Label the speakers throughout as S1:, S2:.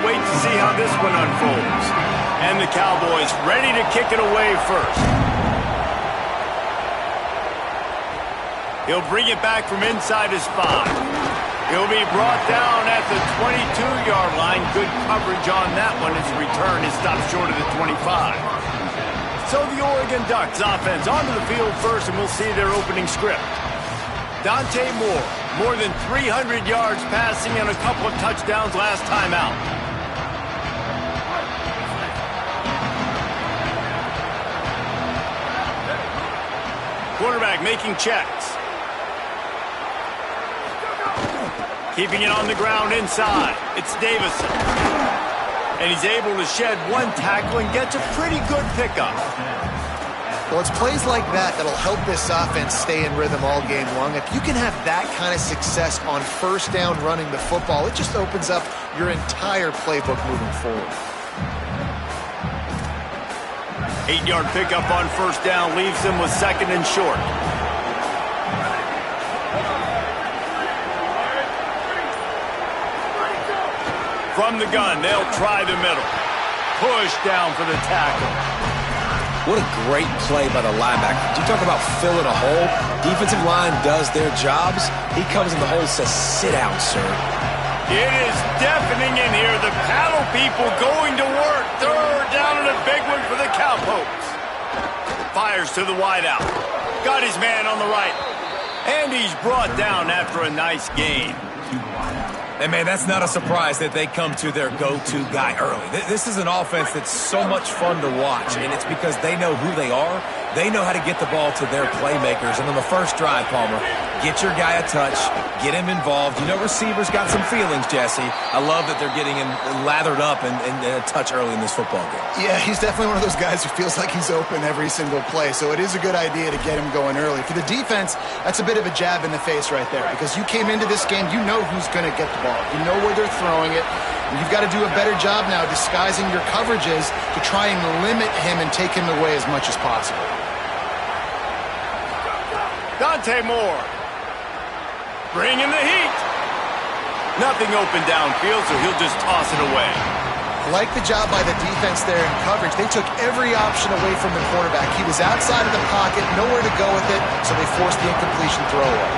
S1: wait to see how this one unfolds. And the Cowboys ready to kick it away first. He'll bring it back from inside his 5. He'll be brought down at the 22-yard line. Good coverage on that one. His return is stopped short of the 25. So the Oregon Ducks offense onto the field first, and we'll see their opening script. Dante Moore, more than 300 yards passing and a couple of touchdowns last time out. Quarterback making checks. Keeping it on the ground inside. It's Davison. And he's able to shed one tackle and gets a pretty good pickup.
S2: Well, it's plays like that that'll help this offense stay in rhythm all game long. If you can have that kind of success on first down running the football, it just opens up your entire playbook moving forward.
S1: 8-yard pickup on first down leaves them with second and short. From the gun, they'll try the middle. Push down for the tackle.
S3: What a great play by the linebacker. You talk about filling a hole. Defensive line does their jobs. He comes in the hole and says, sit down, sir.
S1: It is deafening in here. The paddle people going to work. Third down and a big one for the Cowpokes. Fires to the wideout. Got his man on the right. And he's brought down after a nice gain.
S4: And, man, that's not a surprise that they come to their go-to guy early. This is an offense that's so much fun to watch, and it's because they know who they are. They know how to get the ball to their playmakers. And on the first drive, Palmer, get your guy a touch, get him involved. You know receivers got some feelings, Jesse. I love that they're getting him lathered up and a touch early in this football game.
S2: Yeah, he's definitely one of those guys who feels like he's open every single play, so it is a good idea to get him going early. For the defense, that's a bit of a jab in the face right there, because you came into this game, you know who's going to get the ball. You know where they're throwing it. And you've got to do a better job now disguising your coverages to try and limit him and take him away as much as possible.
S1: Dante Moore. Bringing the heat. Nothing open downfield, so he'll just toss it away.
S2: I like the job by the defense there in coverage. They took every option away from the quarterback. He was outside of the pocket, nowhere to go with it, so they forced the incompletion throwaway.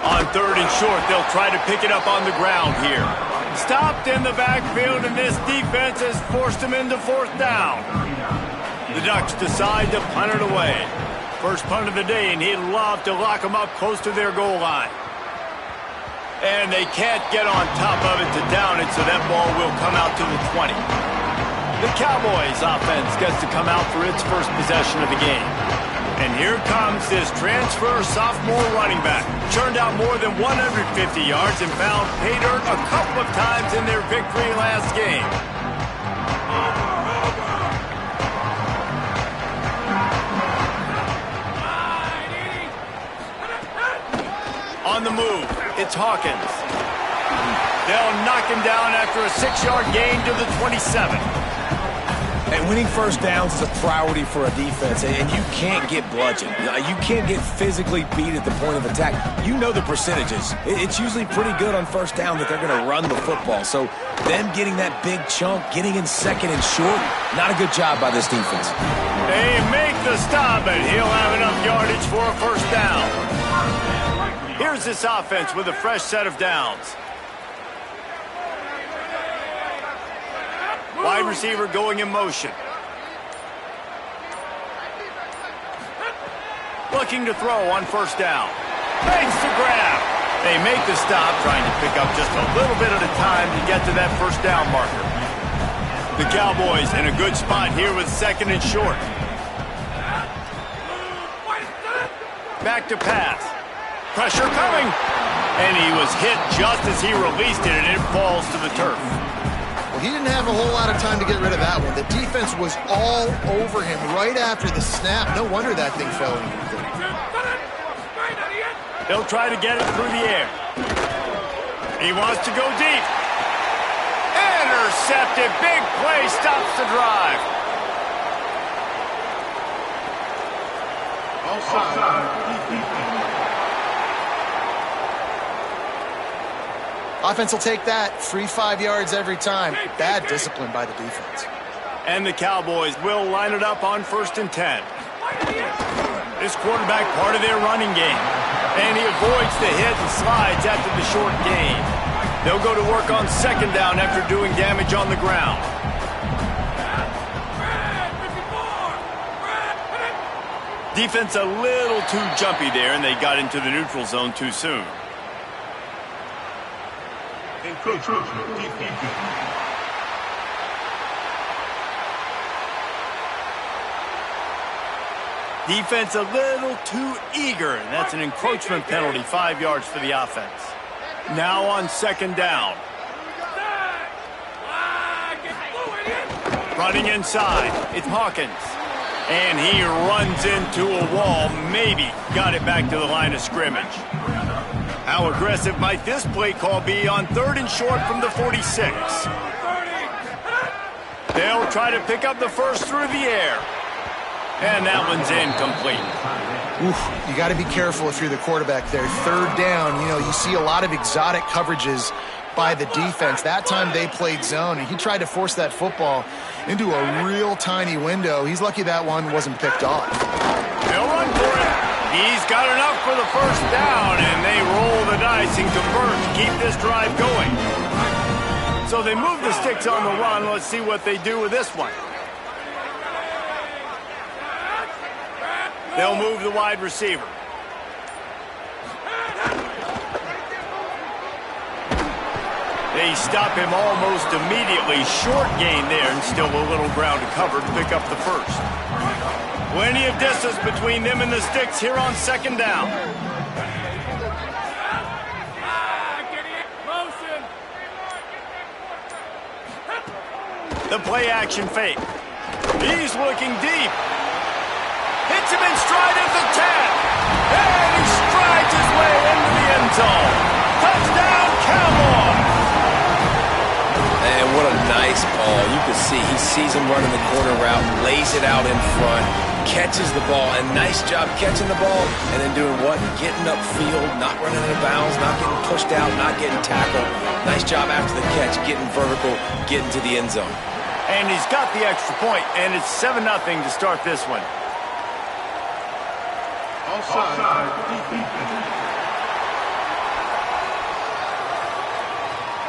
S1: On third and short, they'll try to pick it up on the ground here. Stopped in the backfield, and this defense has forced him into fourth down. The Ducks decide to punt it away. First punt of the day, and he'd love to lock them up close to their goal line. And they can't get on top of it to down it, so that ball will come out to the 20. The Cowboys offense gets to come out for its first possession of the game. And here comes this transfer sophomore running back. Churned out more than 150 yards and found pay dirt a couple of times in their victory last game. On the move, it's Hawkins. They'll knock him down after a 6-yard gain to the 27.
S4: And winning first downs is a priority for a defense, and you can't get bludgeoned. You can't get physically beat at the point of attack. You know the percentages. It's usually pretty good on first down that they're going to run the football. So them getting that big chunk, getting in second and short, not a good job by this defense.
S1: They make the stop, and he'll have enough yardage for a first down. Here's this offense with a fresh set of downs. Wide receiver going in motion. Looking to throw on first down. Makes the grab. They make the stop, trying to pick up just a little bit at a time to get to that first down marker. The Cowboys in a good spot here with second and short. Back to pass. Pressure coming. And he was hit just as he released it, and it falls to the turf.
S2: Well, he didn't have a whole lot of time to get rid of that one. The defense was all over him right after the snap. No wonder that thing fell in.
S1: They'll try to get it through the air. He wants to go deep. Intercepted. Big play stops the drive.
S2: Offense will take that. Free 5 yards every time. Bad discipline by the defense.
S1: And the Cowboys will line it up on 1st and 10. This quarterback part of their running game. And he avoids the hit and slides after the short gain. They'll go to work on 2nd down after doing damage on the ground. Defense a little too jumpy there, and they got into the neutral zone too soon. Defense a little too eager, and that's an encroachment penalty, 5 yards for the offense. Now on 2nd down. Running inside, it's Hawkins. And he runs into a wall, maybe got it back to the line of scrimmage. How aggressive might this play call be on 3rd and short from the 46? They'll try to pick up the first through the air. And that one's incomplete.
S2: Oof, you got to be careful if you're the quarterback there. 3rd down, you see a lot of exotic coverages by the defense. That time they played zone, and he tried to force that football into a real tiny window. He's lucky that one wasn't picked off.
S1: They'll run for it. He's got enough for the 1st down, and they roll the dice and convert to keep this drive going. So they move the sticks on the run. Let's see what they do with this one. They'll move the wide receiver. They stop him almost immediately. Short gain there, and still a little ground to cover to pick up the first. Plenty of distance between them and the sticks here on 2nd down. The play action fake. He's looking deep. Hits him in stride at the 10. And he strides his way into the end zone. Touchdown, Cowboys!
S3: And what a nice ball. You can see he sees him running the corner route, lays it out in front, catches the ball, and nice job catching the ball and then doing what? Getting upfield, not running out of bounds, not getting pushed out, not getting tackled. Nice job after the catch, getting vertical, getting to the end zone.
S1: And he's got the extra point, and it's 7-0 to start this one.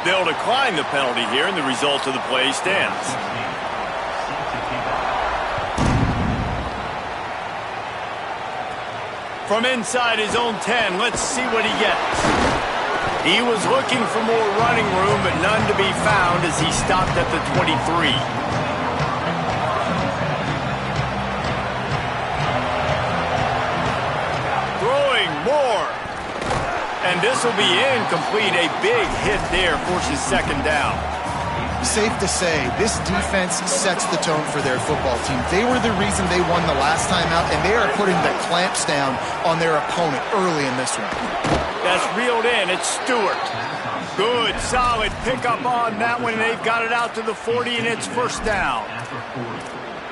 S1: They'll decline the penalty here, and the result of the play stands. From inside his own 10, let's see what he gets. He was looking for more running room, but none to be found as he stopped at the 23. And this will be incomplete. A big hit there forces 2nd down.
S2: Safe to say, this defense sets the tone for their football team. They were the reason they won the last time out, and they are putting the clamps down on their opponent early in this one.
S1: That's reeled in. It's Stewart. Good, solid pickup on that one. They've got it out to the 40, and it's 1st down.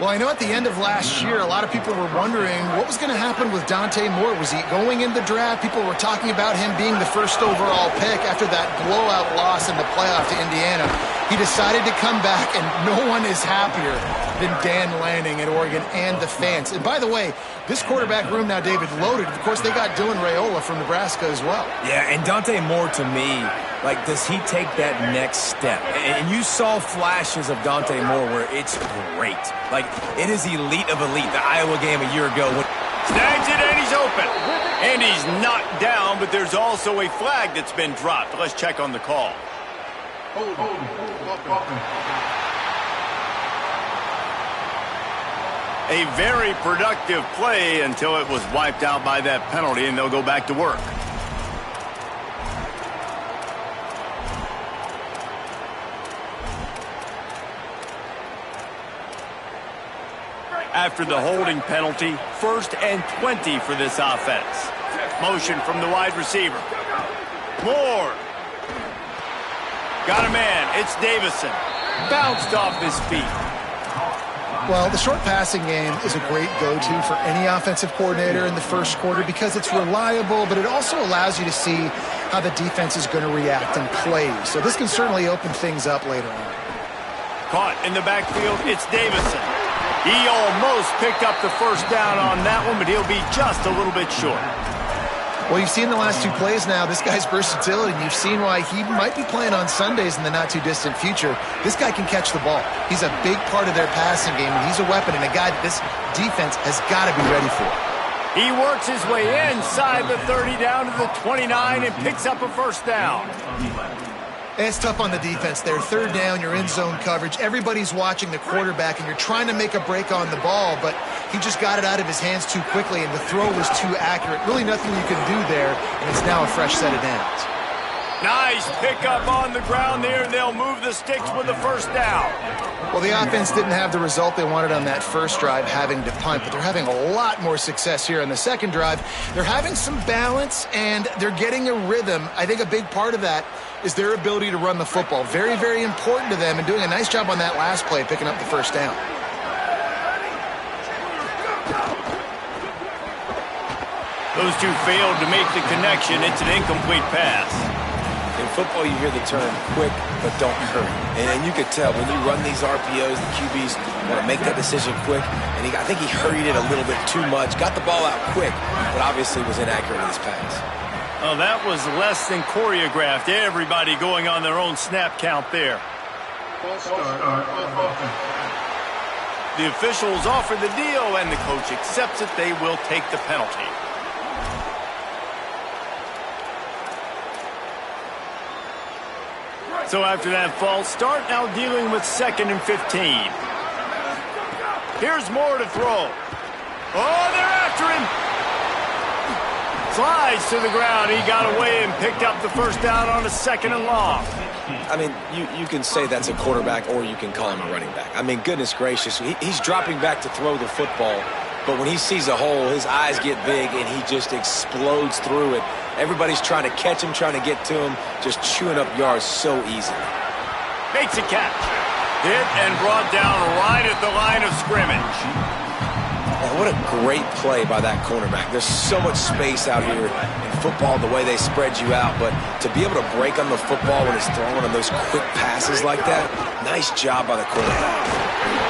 S2: Well, I know at the end of last year, a lot of people were wondering what was going to happen with Dante Moore. Was he going in the draft? People were talking about him being the 1st overall pick after that blowout loss in the playoff to Indiana. He decided to come back, and no one is happier than Dan Lanning at Oregon and the fans. And by the way, this quarterback room now, David, loaded. Of course, they got Dylan Raiola from Nebraska as well.
S4: Yeah, and Dante Moore, to me, like, does he take that next step? And you saw flashes of Dante Moore where it's great. Like, it is elite of elite. The Iowa game a year ago.
S1: Snags it, and he's open. And he's knocked down, but there's also a flag that's been dropped. Let's check on the call. A very productive play until it was wiped out by that penalty, and they'll go back to work. After the holding penalty, 1st and 20 for this offense. Motion from the wide receiver. Moore. Got a man. It's Davison. Bounced off his feet.
S2: Well, the short passing game is a great go-to for any offensive coordinator in the first quarter because it's reliable, but it also allows you to see how the defense is going to react and play. So this can certainly open things up later on.
S1: Caught in the backfield, it's Davison. He almost picked up the first down on that one, but he'll be just a little bit short.
S2: Well, you've seen the last two plays now. This guy's versatility, and you've seen why he might be playing on Sundays in the not-too-distant future. This guy can catch the ball. He's a big part of their passing game, and he's a weapon and a guy that this defense has got to be ready for.
S1: He works his way inside the 30 down to the 29 and picks up a first down.
S2: It's tough on the defense there. Third down, you're in zone coverage. Everybody's watching the quarterback, and you're trying to make a break on the ball, but he just got it out of his hands too quickly, and the throw was too accurate. Really nothing you can do there, and it's now a fresh set of downs.
S1: Nice pickup on the ground there, and they'll move the sticks with the first down.
S2: Well, the offense didn't have the result they wanted on that first drive, having to punt, but they're having a lot more success here on the second drive. They're having some balance, and they're getting a rhythm. I think a big part of that is their ability to run the football. Very, very important to them, and doing a nice job on that last play, picking up the first down.
S1: Those two failed to make the connection. It's an incomplete pass.
S3: In football, you hear the term quick, but don't hurry. And you could tell when you run these RPOs, the QBs want to make that decision quick. And I think he hurried it a little bit too much. Got the ball out quick, but obviously was inaccurate in his pass.
S1: Oh, that was less than choreographed. Everybody going on their own snap count there. The officials offer the deal, and the coach accepts it. They will take the penalty. So after that false start, now dealing with 2nd and 15. Here's more to throw. Oh, they're after him. Slides to the ground. He got away and picked up the first down on a 2nd and long.
S3: I mean, you can say that's a quarterback or you can call him a running back. I mean, goodness gracious, he's dropping back to throw the football, but when he sees a hole, his eyes get big and he just explodes through it. Everybody's trying to catch him, trying to get to him, just chewing up yards so easily.
S1: Makes a catch. Hit and brought down right at the line of scrimmage.
S3: Oh, what a great play by that cornerback. There's so much space out here in football, the way they spread you out, but to be able to break on the football when it's thrown on those quick passes like that, nice job by the cornerback.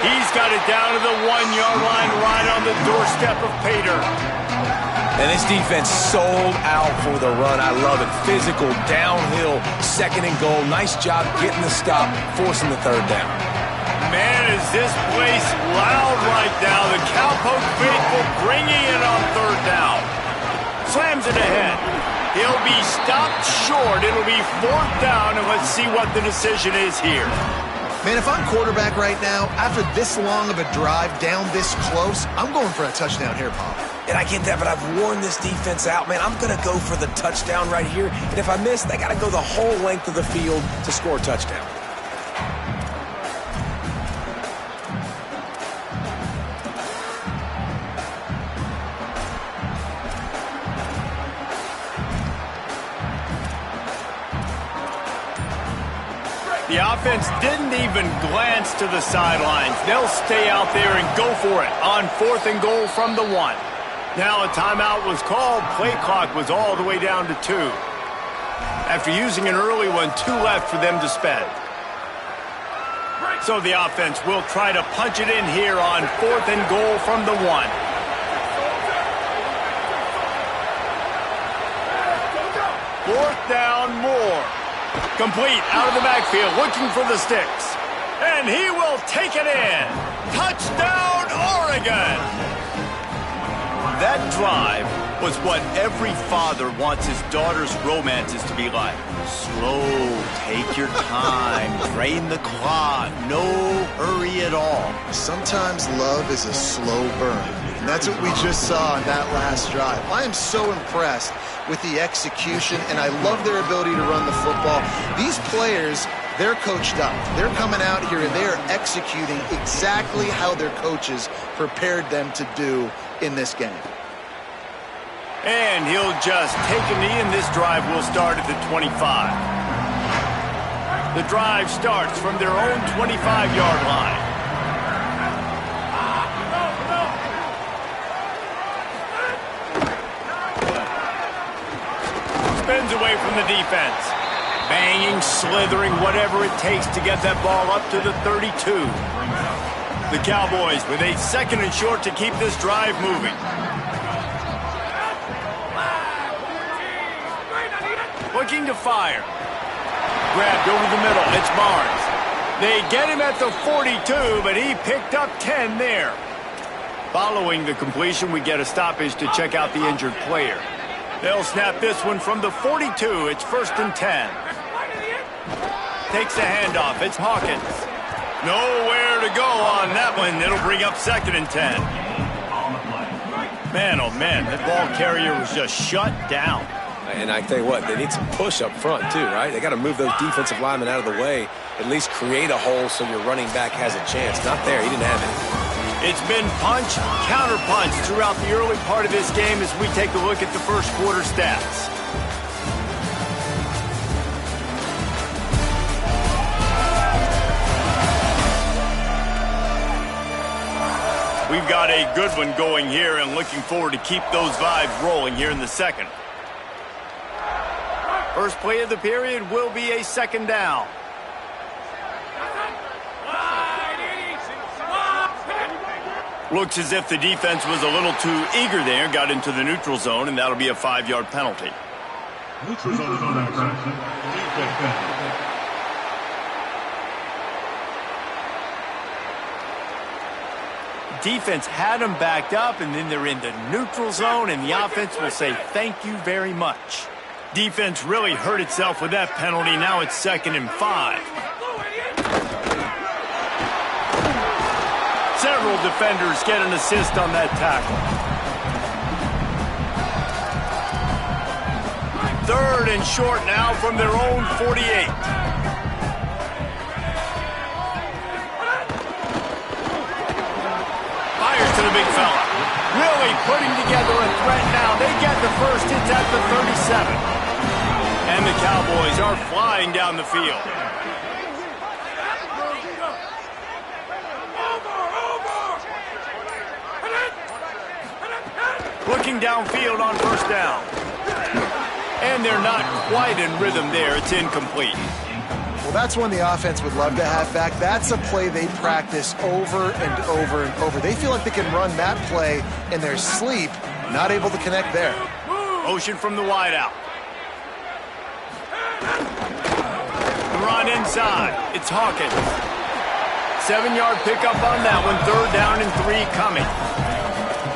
S1: He's got it down to the 1-yard line right on the doorstep of Pater.
S4: And this defense sold out for the run. I love it. Physical, downhill, 2nd and goal. Nice job getting the stop, forcing the 3rd down.
S1: Man, is this place loud right now. The Cowpoke faithful bringing it on 3rd down. Slams it ahead. He'll be stopped short. It'll be 4th down, and let's see what the decision is here.
S2: Man, if I'm quarterback right now, after this long of a drive down this close, I'm going for a touchdown here, Bob.
S3: And I get that, but I've worn this defense out. Man, I'm going to go for the touchdown right here. And if I miss, they got to go the whole length of the field to score a touchdown.
S1: The offense didn't even glance to the sidelines. They'll stay out there and go for it on 4th and goal from the 1. Now a timeout was called. Play clock was all the way down to 2. After using an early one, 2 left for them to spend. So the offense will try to punch it in here on 4th and goal from the 1. Fourth down, more. Complete out of the backfield, looking for the sticks. And he will take it in. Touchdown, Oregon! That drive was what every father wants his daughter's romances to be like. Slow, take your time, drain the clock, no hurry at all.
S2: Sometimes love is a slow burn, and that's what we just saw in that last drive. I am so impressed with the execution, and I love their ability to run the football. These players, they're coached up. They're coming out here, and they're executing exactly how their coaches prepared them to do in this game.
S1: And he'll just take a knee, and this drive will start at the 25. The drive starts from their own 25-yard line. spins away from the defense. Banging, slithering, whatever it takes to get that ball up to the 32. The Cowboys with a 2nd and short to keep this drive moving. Looking to fire. Grabbed over the middle. It's Barnes. They get him at the 42, but he picked up 10 there. Following the completion, we get a stoppage to check out the injured player. They'll snap this one from the 42. It's 1st and 10. Takes the handoff. It's Hawkins. Nowhere to go on that one. It'll bring up 2nd and 10. Man, oh man, that ball carrier was just shut down.
S3: And I tell you what, they need some push up front too, right? They got to move those defensive linemen out of the way, at least create a hole so your running back has a chance. Not there. He didn't have it.
S1: It's been punch, counter punch throughout the early part of this game as we take a look at the first quarter stats. We've got a good one going here and looking forward to keep those vibes rolling here in the second. First play of the period will be a 2nd down. Looks as if the defense was a little too eager there, got into the neutral zone, and that'll be a 5-yard penalty. Neutral zone infraction. Defense had them backed up, and then they're in the neutral zone, and the offense will say thank you very much. Defense really hurt itself with that penalty. Now it's 2nd and 5. Several defenders get an assist on that tackle. 3rd and short now from their own 48. Fires to the big fella. Really putting together a threat now. They get the first. It's at the 37. And the Cowboys are flying down the field. Looking downfield on 1st down. And they're not quite in rhythm there. It's incomplete.
S2: Well, that's one the offense would love to have back. That's a play they practice over and over and over. They feel like they can run that play in their sleep, not able to connect there.
S1: Motion from the wideout. Run inside. It's Hawkins. 7-yard pickup on that one. 3rd down and 3 coming.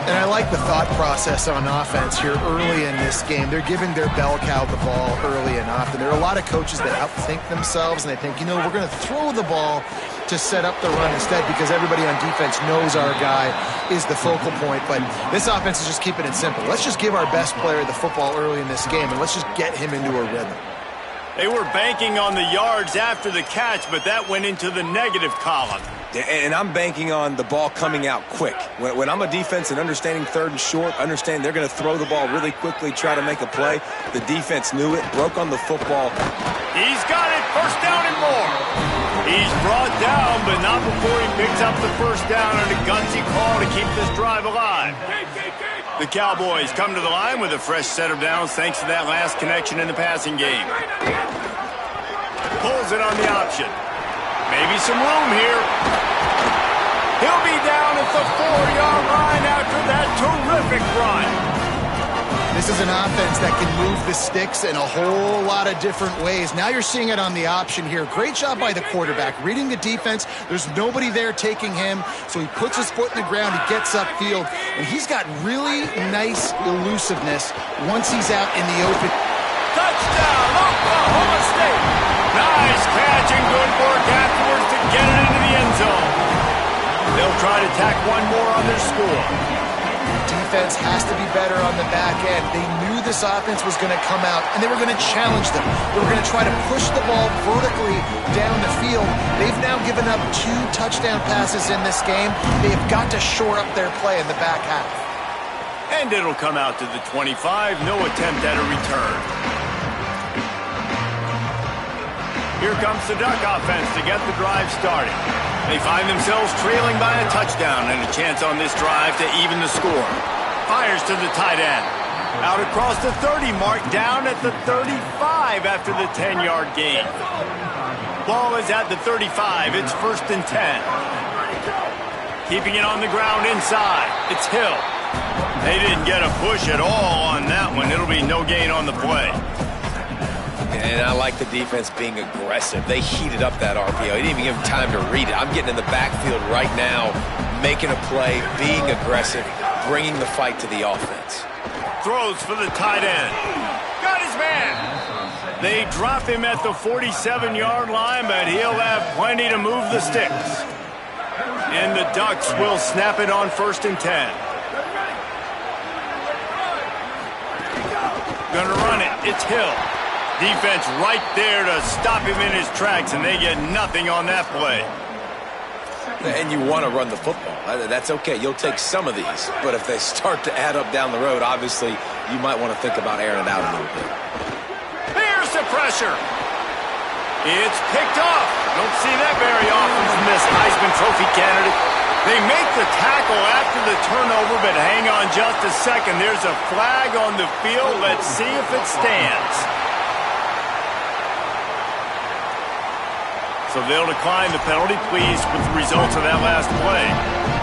S2: And I like the thought process on offense here early in this game. They're giving their bell cow the ball early and often. There are a lot of coaches that outthink themselves, and they think, you know, we're going to throw the ball to set up the run instead because everybody on defense knows our guy is the focal point. But this offense is just keeping it simple. Let's just give our best player the football early in this game, and let's just get him into a rhythm.
S1: They were banking on the yards after the catch, but that went into the negative column.
S3: And I'm banking on the ball coming out quick. When I'm a defense and understanding 3rd and short, understand they're going to throw the ball really quickly, try to make a play. The defense knew it, broke on the football.
S1: He's got it, 1st down and more. He's brought down, but not before he picks up the 1st down on a gutsy call to keep this drive alive. The Cowboys come to the line with a fresh set of downs thanks to that last connection in the passing game. Pulls it on the option. Maybe some room here. He'll be down at the 4-yard line after that terrific run.
S2: This is an offense that can move the sticks in a whole lot of different ways. Now you're seeing it on the option here. Great job by the quarterback. Reading the defense, there's nobody there taking him, so he puts his foot in the ground, he gets upfield, and he's got really nice elusiveness once he's out in the open.
S1: Touchdown, Oklahoma State. Nice catch and good work afterwards to get it into the end zone. They'll try to tack one more on their score.
S2: Defense has to be better on the back end. They knew this offense was going to come out, and they were going to challenge them. They were going to try to push the ball vertically down the field. They've now given up 2 touchdown passes in this game. They've got to shore up their play in the back half.
S1: And it'll come out to the 25. No attempt at a return. Here comes the Duck offense to get the drive started. They find themselves trailing by a touchdown and a chance on this drive to even the score. Fires to the tight end. Out across the 30 mark, down at the 35 after the 10-yard gain. Ball is at the 35. It's 1st and 10. Keeping it on the ground inside. It's Hill. They didn't get a push at all on that one. It'll be no gain on the play.
S3: And I like the defense being aggressive. They heated up that RPO. He didn't even give him time to read it. I'm getting in the backfield right now, making a play, being aggressive, bringing the fight to the offense.
S1: Throws for the tight end. Got his man. They drop him at the 47-yard line, but he'll have plenty to move the sticks. And the Ducks will snap it on 1st and 10. Gonna run it. It's Hill. Defense right there to stop him in his tracks, and they get nothing on that play.
S3: And you want to run the football. That's okay. You'll take some of these. But if they start to add up down the road, obviously, you might want to think about airing it out a little bit.
S1: Here's the pressure. It's picked off. Don't see that very often from this Heisman Trophy candidate. They make the tackle after the turnover, but hang on just a second. There's a flag on the field. Let's see if it stands. So they'll decline the penalty, pleased with the results of that last play.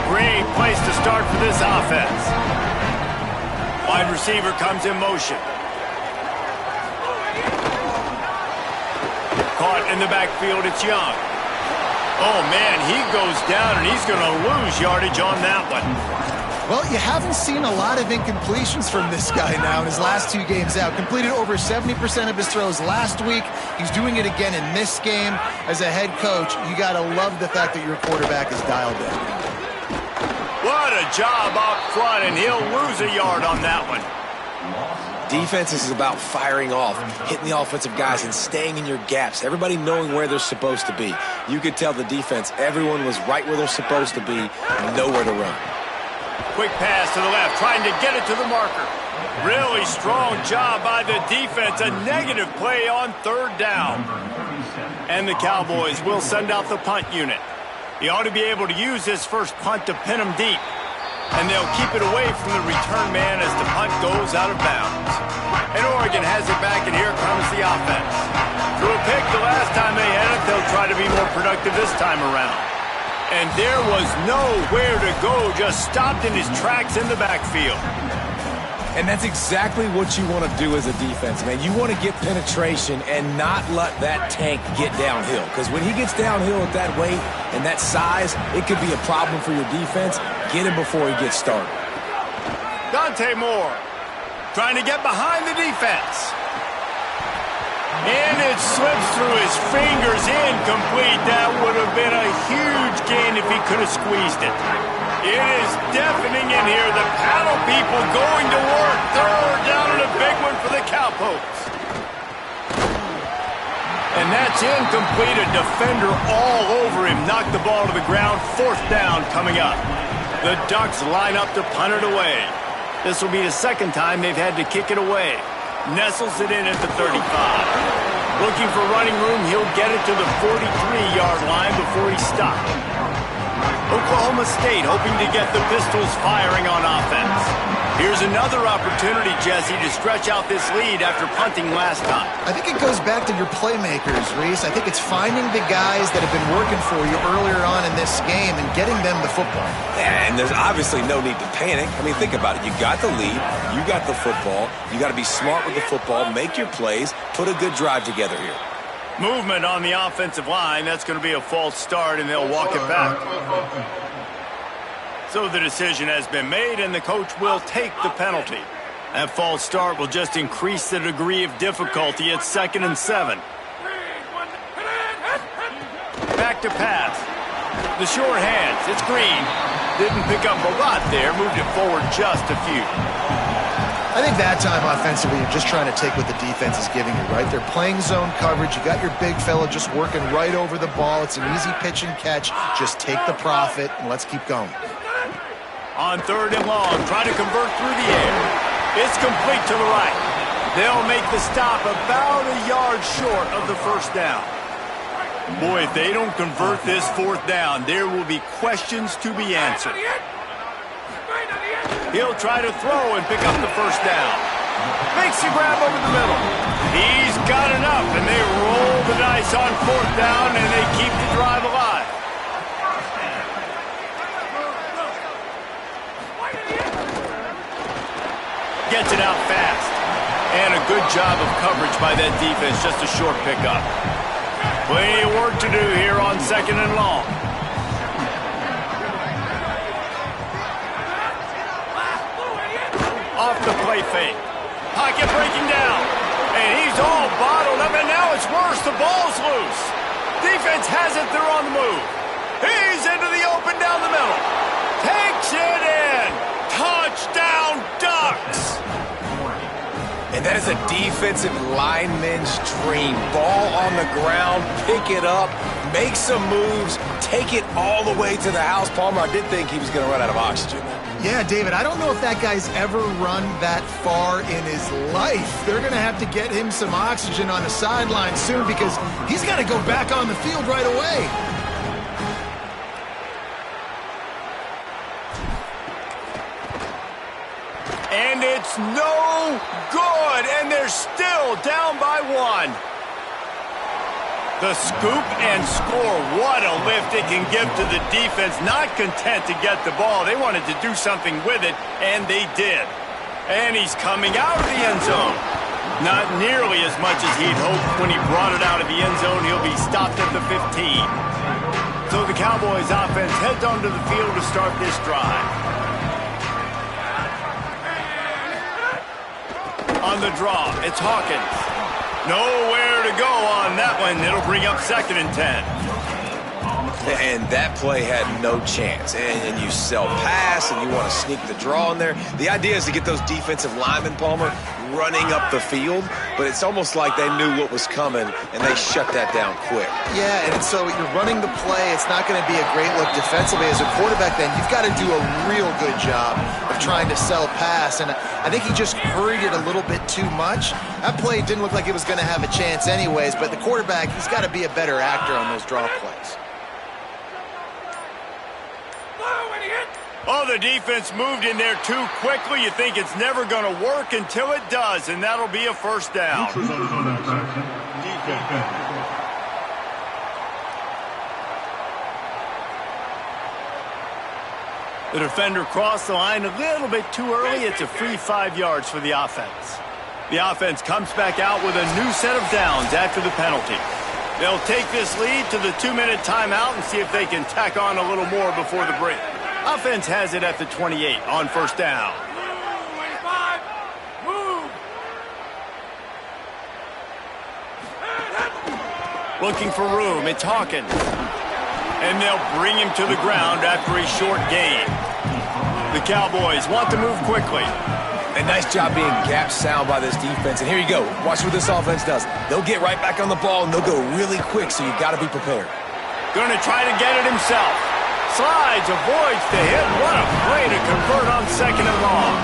S1: Great place to start for this offense. Wide receiver comes in motion. Caught in the backfield, it's Young. Oh, man, he goes down, and he's going to lose yardage on that one.
S2: Well, you haven't seen a lot of incompletions from this guy now in his last 2 games out. Completed over 70% of his throws last week. He's doing it again in this game. As a head coach, you got to love the fact that your quarterback is dialed in.
S1: What a job up front, and he'll lose a yard on that one.
S3: Defense is about firing off, hitting the offensive guys, and staying in your gaps. Everybody knowing where they're supposed to be. You could tell the defense, everyone was right where they're supposed to be, nowhere to run.
S1: Quick pass to the left, trying to get it to the marker. Really strong job by the defense. A negative play on 3rd down. And the Cowboys will send out the punt unit. He ought to be able to use his first punt to pin him deep. And they'll keep it away from the return man as the punt goes out of bounds. And Oregon has it back, and here comes the offense. Threw a pick the last time they had it. They'll try to be more productive this time around. And there was nowhere to go, just stopped in his tracks in the backfield.
S4: And that's exactly what you want to do as a defense, man. You want to get penetration and not let that tank get downhill. Because when he gets downhill at that weight and that size, it could be a problem for your defense. Get him before he gets started.
S1: Dante Moore trying to get behind the defense. And it slips through his fingers, incomplete. That would have been a huge gain if he could have squeezed it. It is deafening in here. The panel people going to work. 3rd down and a big one for the Cowpokes. And that's incomplete. A defender all over him. Knocked the ball to the ground. 4th down coming up. The Ducks line up to punt it away. This will be the 2nd time they've had to kick it away. Nestles it in at the 35. Looking for running room, he'll get it to the 43-yard line before he stopped. Oklahoma State hoping to get the Pistols firing on offense. Here's another opportunity, Jesse, to stretch out this lead after punting last time.
S2: I think it goes back to your playmakers, Reese. I think it's finding the guys that have been working for you earlier on in this game and getting them the football.
S3: Yeah, and there's obviously no need to panic. I mean, think about it. You got the lead. You got the football. You got to be smart with the football. Make your plays. Put a good drive together here.
S1: Movement on the offensive line. That's going to be a false start, and they'll walk it back. So the decision has been made, and the coach will take the penalty. That false start will just increase the degree of difficulty. It's 2nd and 7. Back to pass. The short hands. It's Green. Didn't pick up a lot there. Moved it forward just a few.
S2: I think that time offensively, you're just trying to take what the defense is giving you, right? They're playing zone coverage. You got your big fella just working right over the ball. It's an easy pitch and catch. Just take the profit, and let's keep going.
S1: On 3rd and long, trying to convert through the air. It's complete to the right. They'll make the stop about a yard short of the 1st down. Boy, if they don't convert this 4th down, there will be questions to be answered. He'll try to throw and pick up the 1st down. 2nd and 7. Makes the grab over the middle. He's got enough, and they roll the dice on 4th down, and they keep the drive alive. Gets it out fast. And a good job of coverage by that defense, just a short pickup. Plenty of work to do here on 2nd and long. Off the play fake. Pocket breaking down. And he's all bottled up, and now it's worse. The ball's loose. Defense has it. They're on the move. He's into the open down the middle. Takes it in. Touchdown, Ducks.
S3: And that is a defensive lineman's dream. Ball on the ground, pick it up, make some moves, take it all the way to the house. Palmer, I did think he was going to run out of oxygen.
S2: Yeah, David, I don't know if that guy's ever run that far in his life. They're going to have to get him some oxygen on the sideline soon because he's got to go back on the field right away.
S1: And it's no good, and they're still down by 1. The scoop and score, what a lift it can give to the defense. Not content to get the ball. They wanted to do something with it, and they did. And he's coming out of the end zone. Not nearly as much as he'd hoped when he brought it out of the end zone. He'll be stopped at the 15. So the Cowboys offense heads onto the field to start this drive. On the draw, it's Hawkins. Nowhere to go on that one. It'll bring up 2nd and 10.
S3: And that play had no chance. And you sell pass, and you want to sneak the draw in there. The idea is to get those defensive linemen, Palmer, running up the field. But it's almost like they knew what was coming, and they shut that down quick.
S2: Yeah, and so you're running the play. It's not going to be a great look defensively. As a quarterback, then, you've got to do a real good job of trying to sell pass. And I think he just hurried it a little bit too much. That play didn't look like it was going to have a chance anyways, but the quarterback, he's got to be a better actor on those draw plays.
S1: Oh, the defense moved in there too quickly. You think it's never going to work until it does, and that'll be a 1st down. The defender crossed the line a little bit too early. It's a free 5 yards for the offense. The offense comes back out with a new set of downs after the penalty. They'll take this lead to the 2-minute timeout and see if they can tack on a little more before the break. Offense has it at the 28 on 1st down. Looking for room, it's Hawkins. And they'll bring him to the ground after a short gain. The Cowboys want to move quickly.
S3: A nice job being gap sound by this defense. And here you go. Watch what this offense does. They'll get right back on the ball, and they'll go really quick, so you've got to be prepared.
S1: Going to try to get it himself. Slides, avoids the hit. What a play to convert on 2nd and long.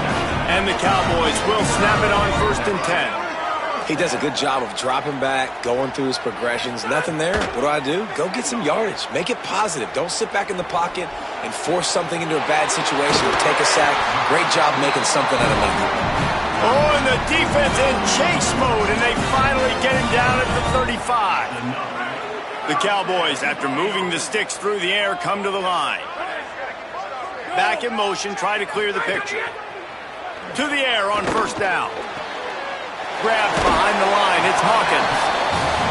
S1: And the Cowboys will snap it on 1st and 10.
S3: He does a good job of dropping back, going through his progressions. Nothing there. What do? Go get some yardage. Make it positive. Don't sit back in the pocket and force something into a bad situation or take a sack. Great job making something out of nothing.
S1: Oh, and the defense in chase mode, and they finally get him down at the 35. The Cowboys, after moving the sticks through the air, come to the line. Back in motion, try to clear the picture. To the air on 1st down. Grabbed behind the line, it's Hawkins.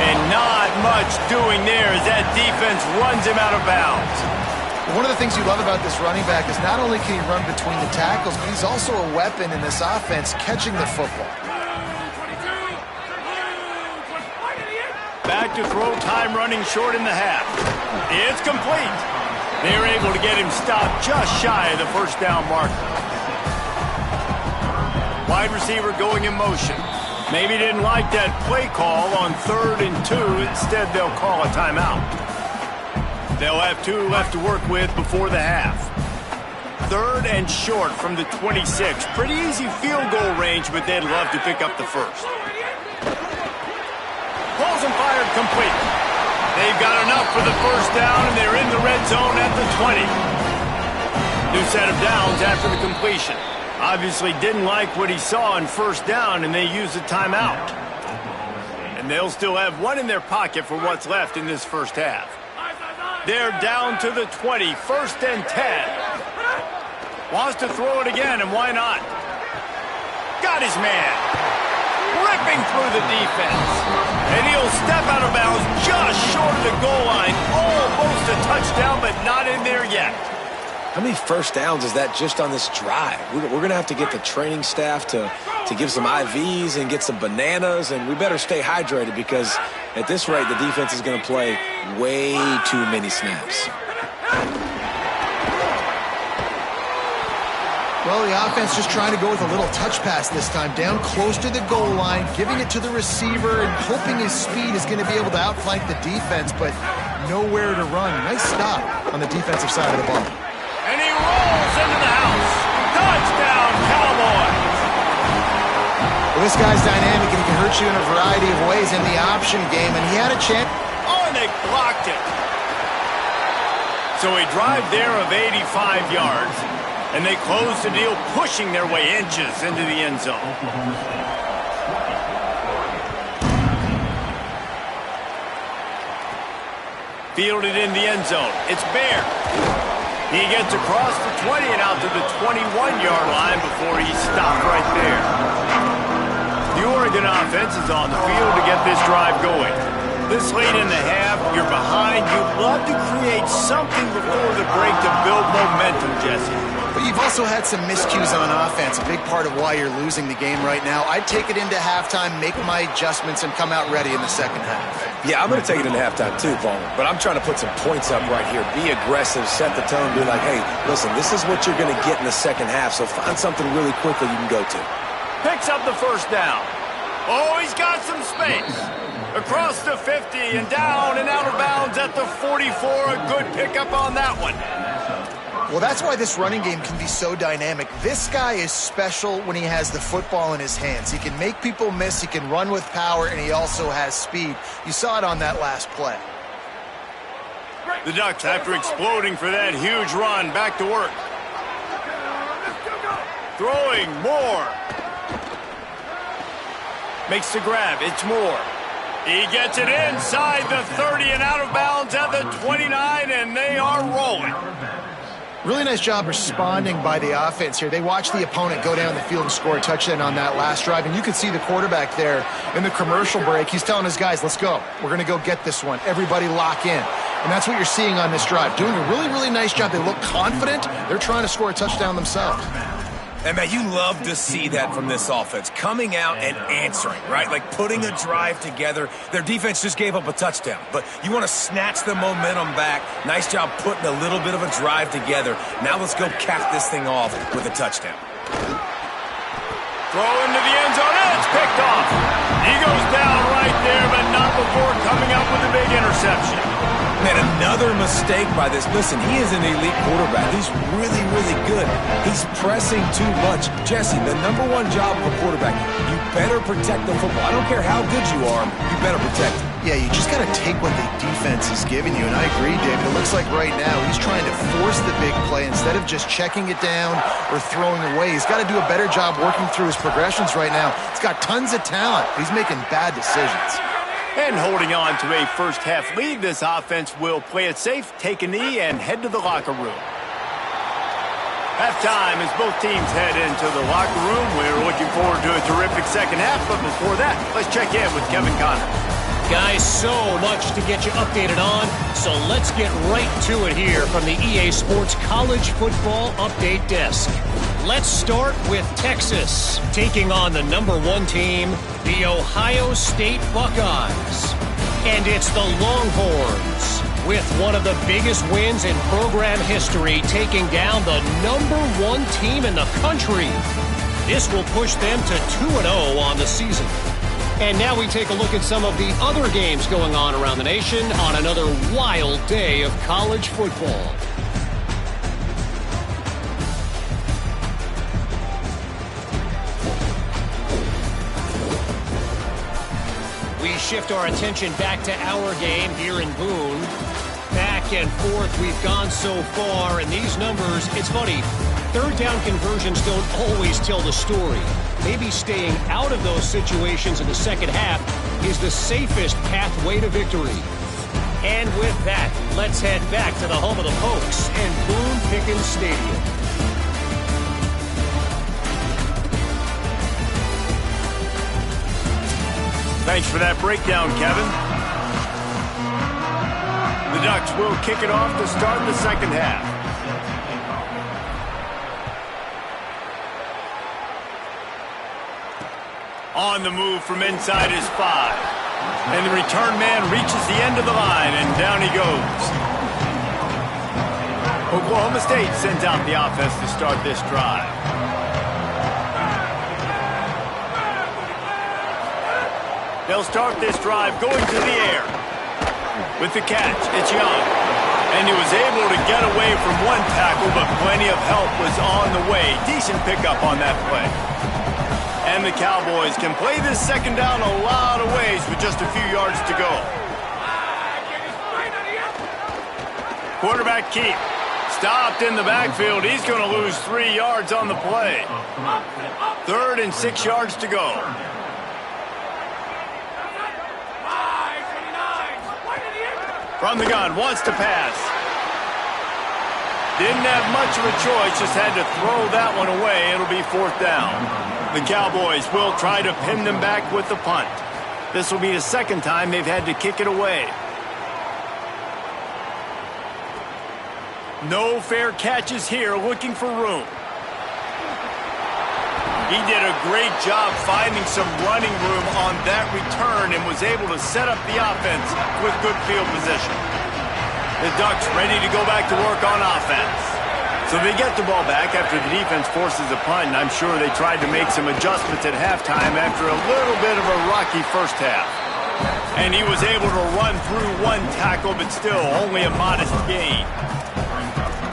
S1: And not much doing there as that defense runs him out of bounds.
S2: One of the things you love about this running back is not only can he run between the tackles, but he's also a weapon in this offense catching the football.
S1: Back to throw, time running short in the half. It's complete. They're able to get him stopped just shy of the 1st down marker. Wide receiver going in motion. Maybe didn't like that play call on 3rd and 2. Instead, they'll call a timeout. They'll have 2 left to work with before the half. 3rd and short from the 26. Pretty easy field goal range, but they'd love to pick up the 1st. Balls and fired complete. They've got enough for the 1st down, and they're in the red zone at the 20. New set of downs after the completion. Obviously didn't like what he saw on first down, and they used a timeout. And they'll still have one in their pocket for what's left in this first half. They're down to the 20, 1st and 10. Wants to throw it again, and why not? Got his man. Ripping through the defense. And he'll step out of bounds just short of the goal line. Almost a touchdown, but not in there yet.
S3: How many first downs is that just on this drive? We're going to have to get the training staff to give some IVs and get some bananas, and we better stay hydrated because at this rate, the defense is going to play way too many snaps.
S2: Well, the offense just trying to go with a little touch pass this time, down close to the goal line, giving it to the receiver and hoping his speed is going to be able to outflank the defense, but nowhere to run. Nice stop on the defensive side of the ball.
S1: And he rolls into the house. Touchdown, Cowboys.
S2: Well, this guy's dynamic, and he can hurt you in a variety of ways in the option game, and he had a chance.
S1: Oh, and they blocked it. So a drive there of 85 yards, and they close the deal, pushing their way inches into the end zone. Fielded in the end zone. It's Bear. He gets across the 20 and out to the 21-yard line before he's stopped right there. The Oregon offense is on the field to get this drive going. This late in the half, you're behind. You'd love to create something before the break to build momentum, Jesse.
S2: But you've also had some miscues on offense, a big part of why you're losing the game right now. I'd take it into halftime, make my adjustments, and come out ready in the second half.
S3: Yeah, I'm going to take it into halftime too, Paul. But I'm trying to put some points up right here. Be aggressive, set the tone, be like, hey, listen, this is what you're going to get in the second half, so find something really quickly you can go to.
S1: Picks up the first down. Oh, he's got some space. Across the 50 and down and out of bounds at the 44. A good pickup on that one.
S2: Well, that's why this running game can be so dynamic. This guy is special when he has the football in his hands. He can make people miss, he can run with power, and he also has speed. You saw it on that last play.
S1: The Ducks, after exploding for that huge run, back to work. Throwing more. Makes the grab. It's Moore. He gets it inside the 30 and out of bounds at the 29, and they are rolling.
S2: Really nice job responding by the offense here. They watched the opponent go down the field and score a touchdown on that last drive, and you could see the quarterback there in the commercial break. He's telling his guys, let's go. We're going to go get this one. Everybody lock in. And that's what you're seeing on this drive. Doing a really, really nice job. They look confident. They're trying to score a touchdown themselves.
S4: And, man, you love to see that from this offense. Coming out and answering, right? Like putting a drive together. Their defense just gave up a touchdown. But you want to snatch the momentum back. Nice job putting a little bit of a drive together. Now let's go cap this thing off with a touchdown.
S1: Throw into the end zone, and it's picked off. He goes down right there, but not before coming up with a big interception.
S4: Man, another mistake by this. Listen, he is an elite quarterback. He's really, really good. He's pressing too much. Jesse, the number one job of a quarterback, you better protect the football. I don't care how good you are, you better protect it.
S2: Yeah, you just got to take what the defense is giving you. And I agree, David. It looks like right now he's trying to force the big play instead of just checking it down or throwing away. He's got to do a better job working through his progressions right now. He's got tons of talent. He's making bad decisions.
S1: And holding on to a first-half lead, this offense will play it safe, take a knee, and head to the locker room. Halftime as both teams head into the locker room. We're looking forward to a terrific second half, but before that, let's check in with Kevin Connors.
S5: Guys, so much to get you updated on, so let's get right to it here from the EA Sports College Football Update Desk. Let's start with Texas, taking on the #1 team, the Ohio State Buckeyes. And it's the Longhorns, with one of the biggest wins in program history, taking down the #1 team in the country. This will push them to 2-0 on the season. And now we take a look at some of the other games going on around the nation on another wild day of college football. We shift our attention back to our game here in Boone. Back and forth we've gone so far, and these numbers, it's funny, Third down conversions don't always tell the story. Maybe staying out of those situations in the second half is the safest pathway to victory. And with that, let's head back to the home of the Pokes and Boone Pickens Stadium.
S1: Thanks for that breakdown, Kevin. The Ducks will kick it off to start the second half. On the move from inside his 5. And the return man reaches the end of the line, and down he goes. Oklahoma State sends out the offense to start this drive. They'll start this drive going to the air. With the catch, it's Young. And he was able to get away from one tackle, but plenty of help was on the way. Decent pickup on that play. And the Cowboys can play this second down a lot of ways with just a few yards to go. Quarterback keep. Stopped in the backfield. He's going to lose 3 yards on the play. 3rd and 6 yards to go. From the gun, wants to pass. Didn't have much of a choice, just had to throw that one away. It'll be 4th down. The Cowboys will try to pin them back with the punt. This will be the second time they've had to kick it away. No fair catches here, looking for room. He did a great job finding some running room on that return and was able to set up the offense with good field position. The Ducks ready to go back to work on offense. So they get the ball back after the defense forces a punt, and I'm sure they tried to make some adjustments at halftime after a little bit of a rocky first half. And he was able to run through one tackle, but still only a modest gain.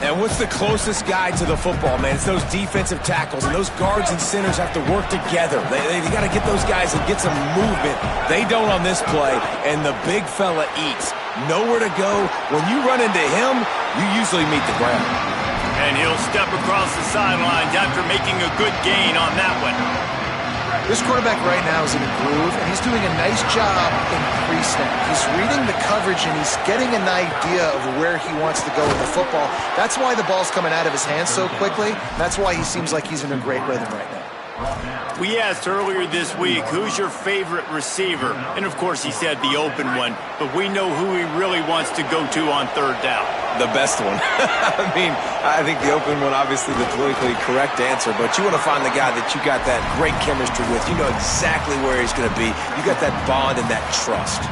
S3: And what's the closest guy to the football, man? It's those defensive tackles, and those guards and centers have to work together. They got to get those guys and get some movement. They don't on this play, and the big fella eats. Nowhere to go. When you run into him, you usually meet the ground.
S1: And he'll step across the sidelines after making a good gain on that one.
S2: This quarterback right now is in a groove, and he's doing a nice job in pre-snap. He's reading the coverage, and he's getting an idea of where he wants to go with the football. That's why the ball's coming out of his hands so quickly. That's why he seems like he's in a great rhythm right now.
S1: We asked earlier this week, who's your favorite receiver? And, of course, he said the open one. But we know who he really wants to go to on 3rd down.
S3: The best one. I mean, I think the open one, obviously the politically correct answer, but you want to find the guy that you got that great chemistry with. You know exactly where he's going to be. You got that bond and that trust.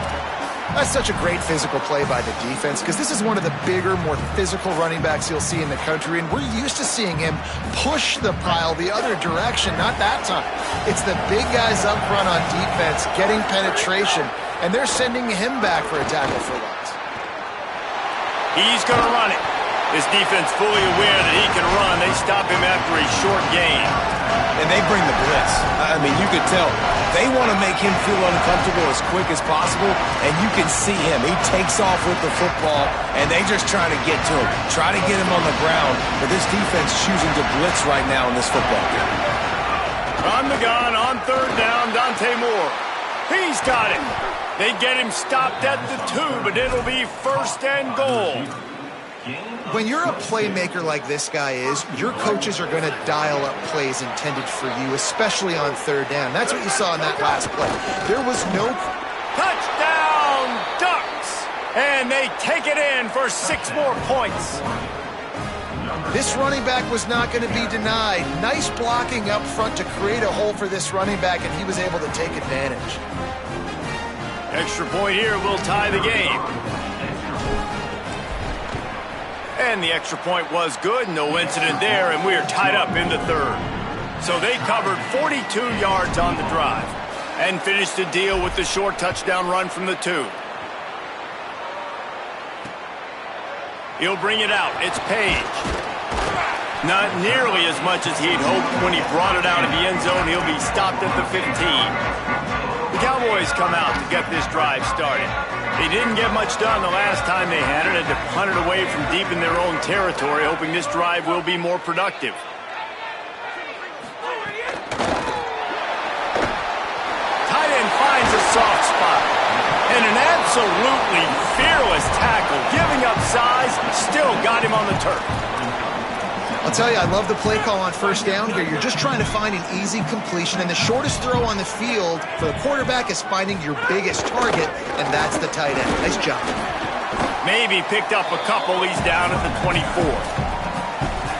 S2: That's such a great physical play by the defense because this is one of the bigger, more physical running backs you'll see in the country, and we're used to seeing him push the pile the other direction, not that time. It's the big guys up front on defense getting penetration, and they're sending him back for a tackle for loss.
S1: He's going to run it. This defense fully aware that he can run. They stop him after a short gain.
S3: And they bring the blitz. I mean, you could tell. They want to make him feel uncomfortable as quick as possible, and you can see him. He takes off with the football, and they just try to get to him. Try to get him on the ground, but this defense choosing to blitz right now in this football game.
S1: On the gun, on 3rd down, Dante Moore. He's got it. They get him stopped at the 2, but it'll be 1st and goal.
S2: When you're a playmaker like this guy is, your coaches are going to dial up plays intended for you, especially on 3rd down. That's what you saw in that last play. There was no...
S1: Touchdown, Ducks! And they take it in for 6 more points.
S2: This running back was not going to be denied. Nice blocking up front to create a hole for this running back, and he was able to take advantage.
S1: Extra point here will tie the game. And the extra point was good. No incident there, and we are tied up in the 3rd. So they covered 42 yards on the drive and finished the deal with the short touchdown run from the 2. He'll bring it out. It's Page. Not nearly as much as he'd hoped when he brought it out of the end zone. He'll be stopped at the 15. The Cowboys come out to get this drive started. They didn't get much done the last time they had it. Had to punt it away from deep in their own territory, hoping this drive will be more productive. soft spot. And an absolutely fearless tackle, giving up size, still got him on the turf.
S2: I'll tell you, I love the play call on first down here. You're just trying to find an easy completion, and the shortest throw on the field for the quarterback is finding your biggest target, and that's the tight end. Nice job.
S1: Maybe picked up a couple. He's down at the 24.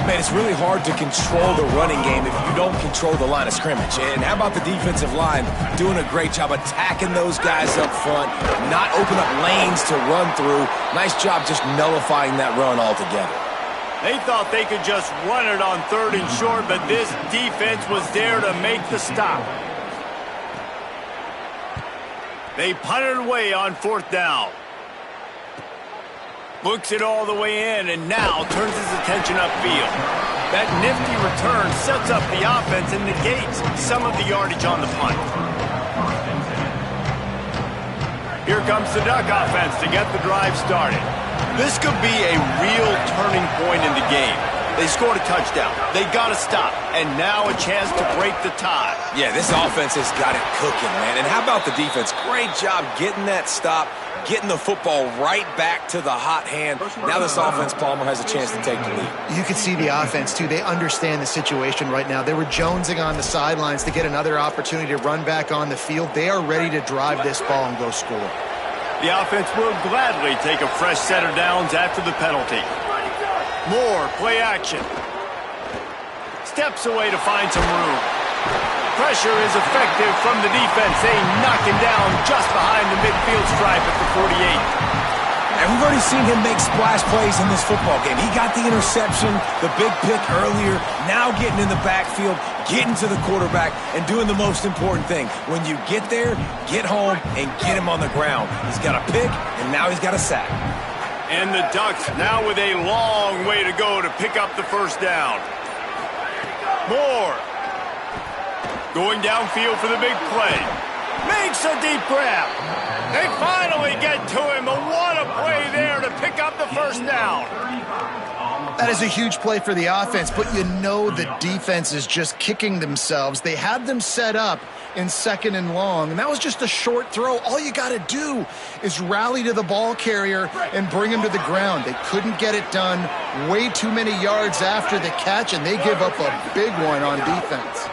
S4: Man, it's really hard to control the running game if you don't control the line of scrimmage. And how about the defensive line doing a great job attacking those guys up front, not open up lanes to run through. Nice job just nullifying that run altogether.
S1: They thought they could just run it on 3rd and short, but this defense was there to make the stop. They punted away on 4th down. Looks it all the way in, and now turns his attention upfield. That nifty return sets up the offense and negates some of the yardage on the punt. Here comes the Duck offense to get the drive started. This could be a real turning point in the game. They scored a touchdown. They got to stop. And now a chance to break the tie.
S4: Yeah, this offense has got it cooking, man. And how about the defense? Great job getting that stop, getting the football right back to the hot hand. Now this offense, Palmer, has a chance to take the lead.
S2: You can see the offense, too. They understand the situation right now. They were jonesing on the sidelines to get another opportunity to run back on the field. They are ready to drive this ball and go score.
S1: The offense will gladly take a fresh set of downs after the penalty. Moore, play action. Steps away to find some room. Pressure is effective from the defense. They knock him down just behind the midfield stripe at the 48.
S4: And we've already seen him make splash plays in this football game. He got the interception, the big pick earlier, now getting in the backfield, getting to the quarterback, and doing the most important thing. When you get there, get home, and get him on the ground. He's got a pick, and now he's got a sack.
S1: And the Ducks now with a long way to go to pick up the first down. Moore. Going downfield for the big play. Makes a deep grab. They finally get to him. What a play there to pick up the first down.
S2: That is a huge play for the offense, but you know the defense is just kicking themselves. They had them set up in 2nd and long, and that was just a short throw. All you got to do is rally to the ball carrier and bring him to the ground. They couldn't get it done. Way too many yards after the catch, and they give up a big one on defense.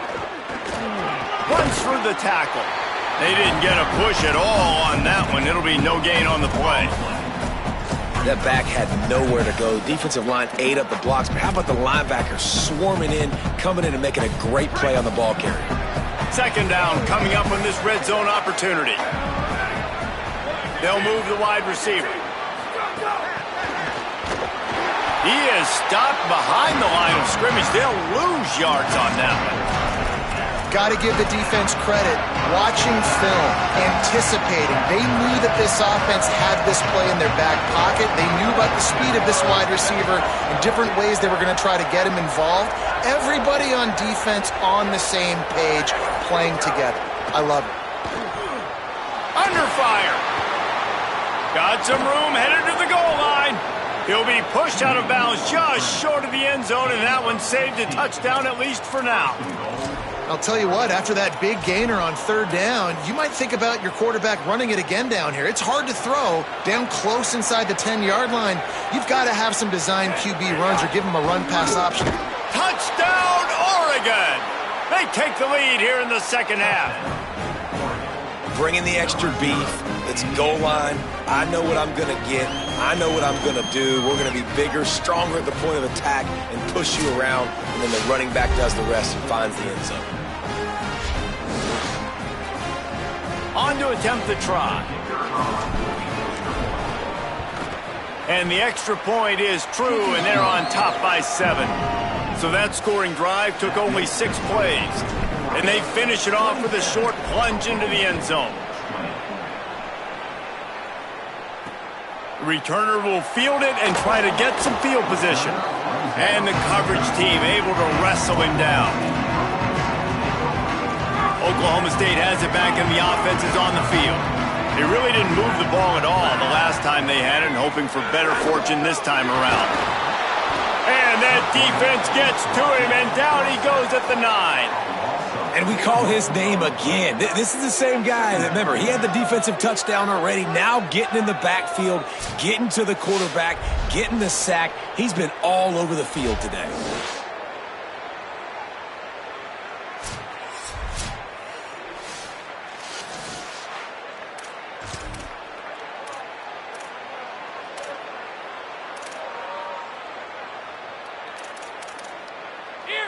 S1: Runs through the tackle. They didn't get a push at all on that one. It'll be no gain on the play.
S3: That back had nowhere to go. Defensive line ate up the blocks, but how about the linebacker swarming in, coming in and making a great play on the ball carrier?
S1: 2nd down coming up on this red zone opportunity. They'll move the wide receiver. He is stopped behind the line of scrimmage. They'll lose yards on that one.
S2: Got to give the defense credit. Watching film, anticipating. They knew that this offense had this play in their back pocket. They knew about the speed of this wide receiver and different ways they were going to try to get him involved. Everybody on defense on the same page, playing together. I love it.
S1: Under fire. Got some room, headed to the goal line. He'll be pushed out of bounds just short of the end zone, and that one saved a touchdown at least for now.
S2: I'll tell you what, after that big gainer on 3rd down, you might think about your quarterback running it again down here. It's hard to throw down close inside the 10-yard line. You've got to have some designed QB runs or give him a run-pass option.
S1: Touchdown, Oregon! They take the lead here in the 2nd half.
S3: Bringing the extra beef. It's goal line. I know what I'm going to get. I know what I'm going to do. We're going to be bigger, stronger at the point of attack and push you around. And then the running back does the rest and finds the end zone.
S1: On to attempt the try. And the extra point is true, and they're on top by 7. So that scoring drive took only 6 plays. And they finish it off with a short plunge into the end zone. The returner will field it and try to get some field position. And the coverage team able to wrestle him down. Oklahoma State has it back and the offense is on the field. They really didn't move the ball at all the last time they had it, and hoping for better fortune this time around. And that defense gets to him, and down he goes at the 9.
S4: And we call his name again. This is the same guy. Remember, he had the defensive touchdown already. Now getting in the backfield, getting to the quarterback, getting the sack. He's been all over the field today.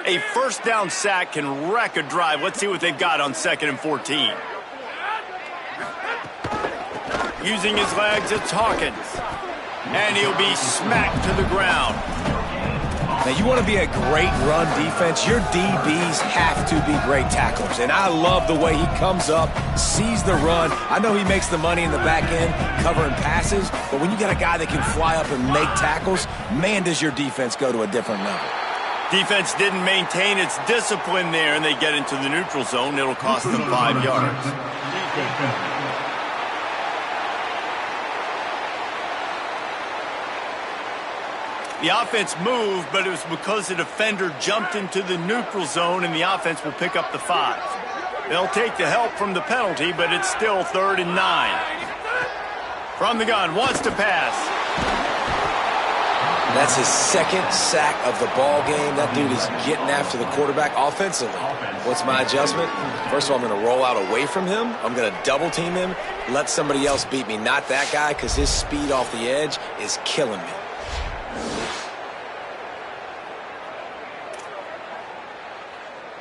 S1: A first down sack can wreck a drive. Let's see what they've got on 2nd and 14. Using his legs, it's Hawkins. And he'll be smacked to the ground.
S4: Now, you want to be a great run defense, your DBs have to be great tacklers. And I love the way he comes up, sees the run. I know he makes the money in the back end covering passes, but when you got a guy that can fly up and make tackles, man, does your defense go to a different level.
S1: Defense didn't maintain its discipline there, and they get into the neutral zone. It'll cost them 5 yards. The offense moved, but it was because the defender jumped into the neutral zone, and the offense will pick up the 5. They'll take the help from the penalty, but it's still 3rd and 9. From the gun, wants to pass.
S3: That's his 2nd sack of the ball game. That dude is getting after the quarterback offensively. What's my adjustment? First of all, I'm going to roll out away from him. I'm going to double team him, let somebody else beat me, not that guy, because his speed off the edge is killing me.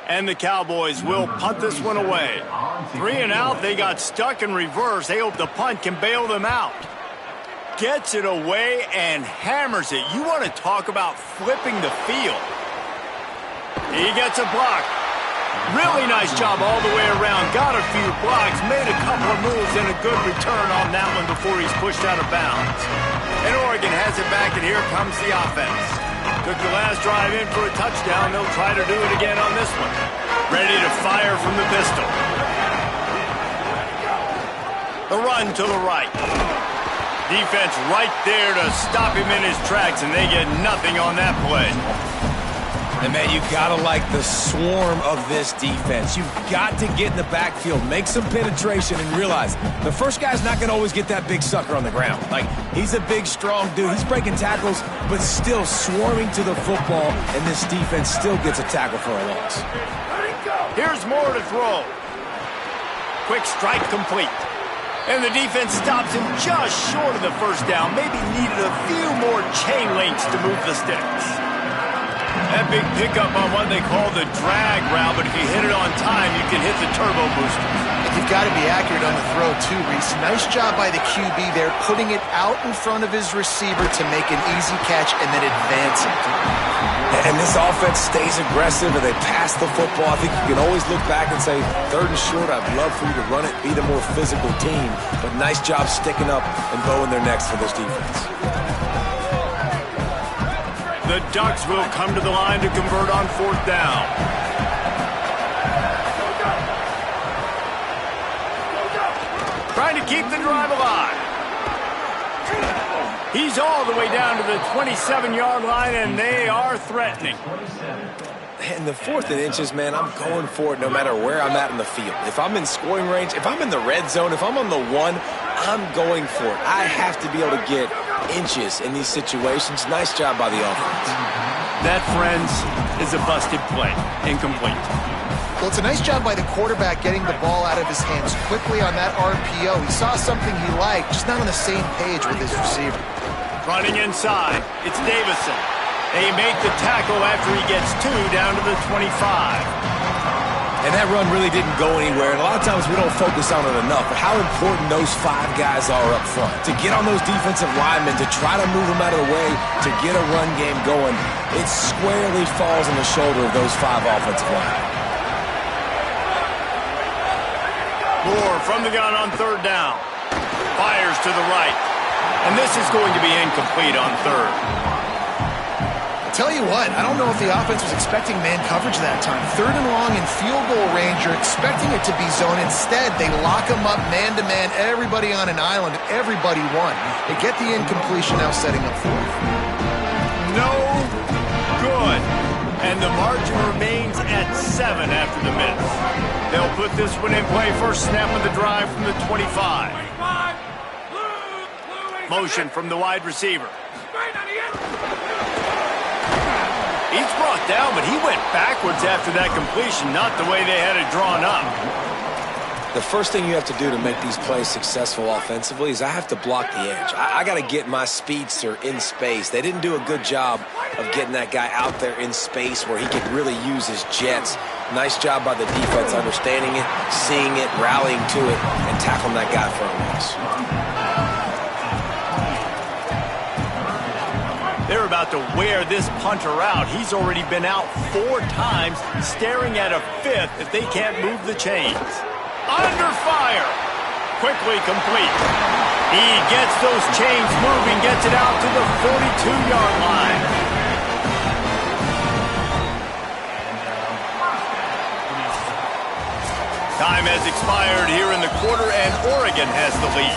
S1: And the Cowboys will punt this one away. 3 and out, they got stuck in reverse. They hope the punt can bail them out. Gets it away and hammers it. You want to talk about flipping the field. He gets a block. Really nice job all the way around. Got a few blocks, made a couple of moves, and a good return on that one before he's pushed out of bounds. And Oregon has it back, and here comes the offense. Took the last drive in for a touchdown. They'll try to do it again on this one. Ready to fire from the pistol. The run to the right. Defense right there to stop him in his tracks, and they get nothing on that play.
S4: And, man, you got to like the swarm of this defense. You've got to get in the backfield, make some penetration, and realize the first guy's not going to always get that big sucker on the ground. Like, he's a big, strong dude. He's breaking tackles, but still swarming to the football, and this defense still gets a tackle for a loss.
S1: Here's more to throw. Quick strike complete. And the defense stops him just short of the first down. Maybe needed a few more chain links to move the sticks. That big pickup on what they call the drag route, but if you hit it on time, you can hit the turbo booster.
S2: And you've got to be accurate on the throw, too, Reese. Nice job by the QB there, putting it out in front of his receiver to make an easy catch and then advance it.
S4: And this offense stays aggressive, and they pass the football. I think you can always look back and say, 3rd and short, I'd love for you to run it, be the more physical team. But nice job sticking up and bowing their necks for this defense.
S1: The Ducks will come to the line to convert on 4th down. Trying to keep the drive alive. He's all the way down to the 27-yard line, and they are threatening.
S3: In the 4th and inches, man, I'm going for it no matter where I'm at in the field. If I'm in scoring range, if I'm in the red zone, if I'm on the 1, I'm going for it. I have to be able to get inches in these situations. Nice job by the offense.
S1: That, friends, is a busted play. Incomplete.
S2: Well, it's a nice job by the quarterback getting the ball out of his hands quickly on that RPO. He saw something he liked, just not on the same page with his receiver.
S1: Running inside, it's Davison. They make the tackle after he gets 2 down to the 25.
S4: And that run really didn't go anywhere. And a lot of times we don't focus on it enough. But how important those 5 guys are up front. To get on those defensive linemen, to try to move them out of the way, to get a run game going, it squarely falls on the shoulder of those 5 offensive linemen.
S1: Moore from the gun on 3rd down. Fires to the right. And this is going to be incomplete on 3rd.
S2: Tell you what, I don't know if the offense was expecting man coverage that time. 3rd and long in field goal range, you're expecting it to be zone. Instead, they lock them up man-to-man, everybody on an island, everybody won. They get the incompletion, now setting up 4th.
S1: No good. And the margin remains at 7 after the miss. They'll put this one in play. First snap of the drive from the 25. Motion from the wide receiver. He's brought down, but he went backwards after that completion, not the way they had it drawn up.
S3: The first thing you have to do to make these plays successful offensively is I have to block the edge. I got to get my speedster in space. They didn't do a good job of getting that guy out there in space where he could really use his jets. Nice job by the defense understanding it, seeing it, rallying to it, and tackling that guy for a loss.
S1: They're about to wear this punter out. He's already been out 4 times, staring at a 5th if they can't move the chains. Under fire. Quickly complete. He gets those chains moving, gets it out to the 42-yard line. Time has expired here in the quarter, and Oregon has the lead.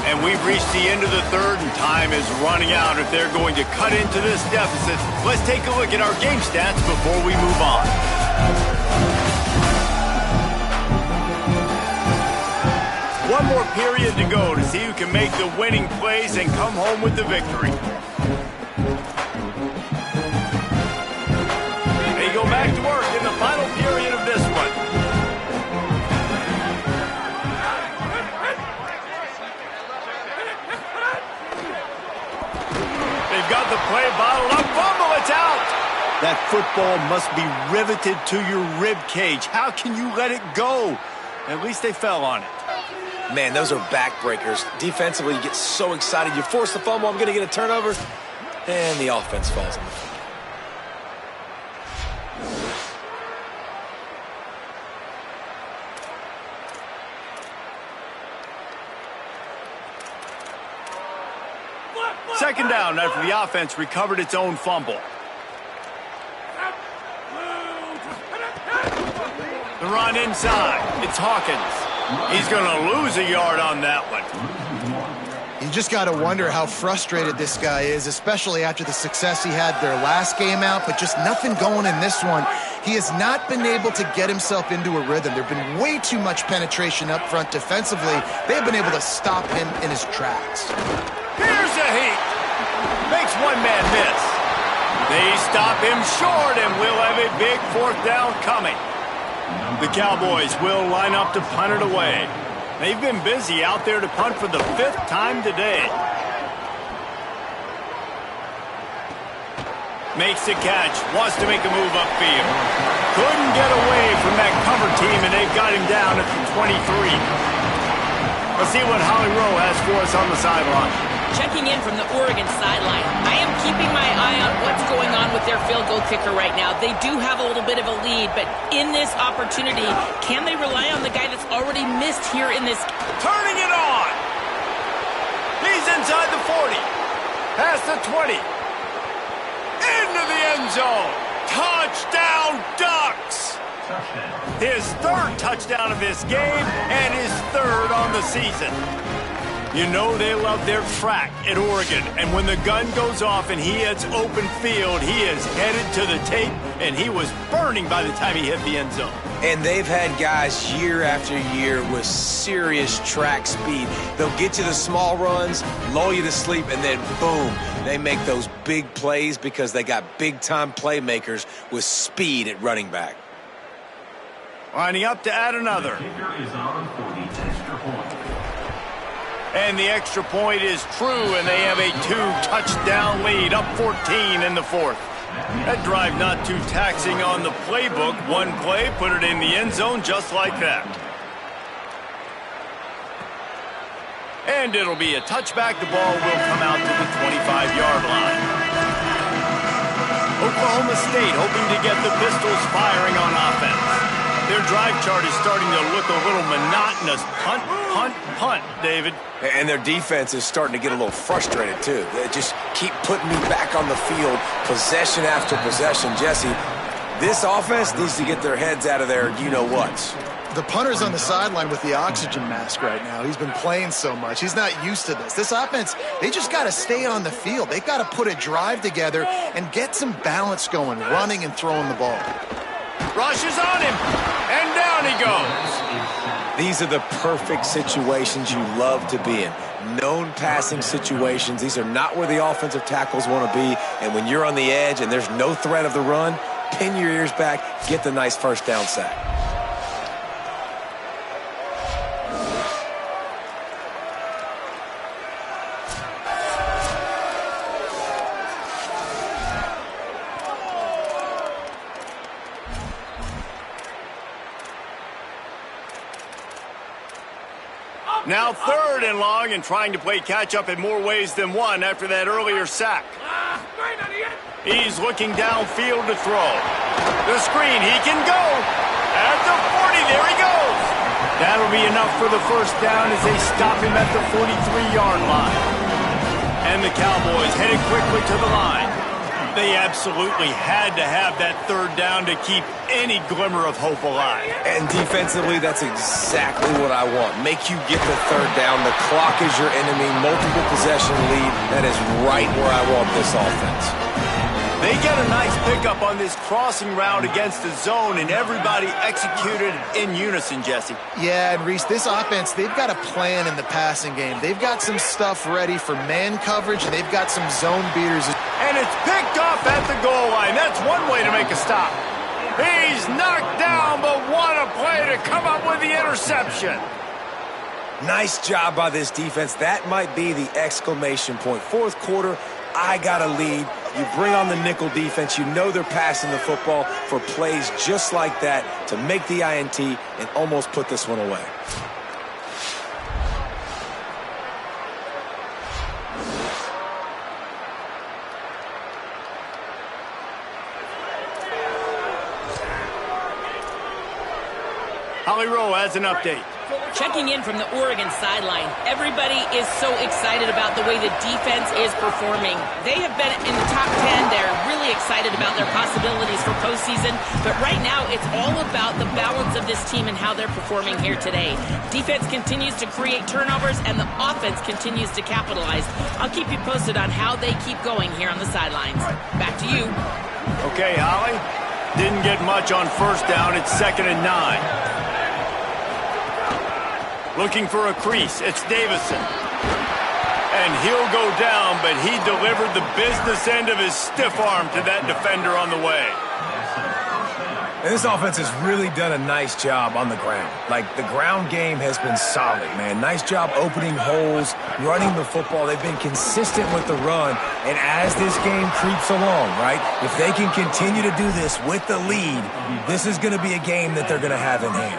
S1: And we've reached the end of the third, and time is running out if they're going to cut into this deficit. Let's take a look at our game stats before we move on. One more period to go to see who can make the winning plays and come home with the victory. They go back to work in the final period of this one. They've got the play bottled up. Fumble, it's out. That football must be riveted to your rib cage. How can you let it go? At least they fell on it.
S3: Man, those are backbreakers. Defensively, you get so excited. You force the fumble, I'm going to get a turnover, and the offense falls on the field.
S1: Second down after the offense recovered its own fumble. The run inside. It's Hawkins. He's going to lose a yard on that one.
S2: You just got to wonder how frustrated this guy is, especially after the success he had their last game out, but just nothing going in this one. He has not been able to get himself into a rhythm. There have been way too much penetration up front defensively. They've been able to stop him in his tracks.
S1: Here's a heat. Makes one man miss. They stop him short, and we'll have a big 4th down coming. The Cowboys will line up to punt it away. They've been busy out there to punt for the 5th time today. Makes the catch, wants to make a move upfield. Couldn't get away from that cover team, and they've got him down at the 23. Let's see what Holly Rowe has for us on the sideline.
S6: Checking in from the Oregon sideline. I am keeping my eye on what's going on with their field goal kicker right now. They do have a little bit of a lead, but in this opportunity, can they rely on the guy that's already missed here in this?
S1: Turning it on. He's inside the 40. Past the 20. Into the end zone. Touchdown, Ducks. His 3rd touchdown of this game and his 3rd on the season. You know they love their track at Oregon, and when the gun goes off and he hits open field, he is headed to the tape, and he was burning by the time he hit the end zone.
S3: And they've had guys year after year with serious track speed. They'll get you the small runs, lull you to sleep, and then boom, they make those big plays because they got big-time playmakers with speed at running back.
S1: Lining up to add another. And the extra point is true, and they have a 2-touchdown lead, up 14 in the 4th. That drive not too taxing on the playbook. One play, put it in the end zone just like that. And it'll be a touchback. The ball will come out to the 25-yard line. Oklahoma State hoping to get the Pistols firing on offense. Their drive chart is starting to look a little monotonous. Punt, punt, punt, David.
S3: And their defense is starting to get a little frustrated, too. They just keep putting me back on the field, possession after possession. Jesse, this offense needs to get their heads out of their you-know-whats.
S2: The punter's on the sideline with the oxygen mask right now. He's been playing so much. He's not used to this. This offense, they just got to stay on the field. They've got to put a drive together and get some balance going, running and throwing the ball.
S1: Rush is on him, and down he goes.
S3: These are the perfect situations you love to be in. Known passing situations. These are not where the offensive tackles want to be. And when you're on the edge and there's no threat of the run, pin your ears back, get the nice first down sack.
S1: Now 3rd and long and trying to play catch-up in more ways than one after that earlier sack. He's looking downfield to throw. The screen, he can go. At the 40, there he goes. That'll be enough for the first down as they stop him at the 43-yard line. And the Cowboys headed quickly to the line. They absolutely had to have that 3rd down to keep any glimmer of hope alive.
S3: And defensively, that's exactly what I want. Make you get the 3rd down. The clock is your enemy. Multiple possession lead. That is right where I want this offense.
S1: They get a nice pickup on this crossing route against the zone, and everybody executed in unison, Jesse.
S2: Yeah, and Reese, this offense, they've got a plan in the passing game. They've got some stuff ready for man coverage, and they've got some zone beaters.
S1: And it's picked off at the goal line. That's one way to make a stop. He's knocked down, but what a play to come up with the interception.
S3: Nice job by this defense. That might be the exclamation point. 4th quarter, I got a lead. You bring on the nickel defense. You know they're passing the football for plays just like that to make the INT and almost put this one away.
S1: Holly Rowe has an update.
S6: Checking in from the Oregon sideline. Everybody is so excited about the way the defense is performing. They have been in the top 10. They're really excited about their possibilities for postseason. But right now, it's all about the balance of this team and how they're performing here today. Defense continues to create turnovers, and the offense continues to capitalize. I'll keep you posted on how they keep going here on the sidelines. Back to you.
S1: Okay, Holly. Didn't get much on 1st down. It's 2nd and 9. Looking for a crease, it's Davison. And he'll go down, but he delivered the business end of his stiff arm to that defender on the way.
S4: And this offense has really done a nice job on the ground. Like, the ground game has been solid, man. Nice job opening holes, running the football. They've been consistent with the run. And as this game creeps along, right, if they can continue to do this with the lead, this is going to be a game that they're going to have in hand.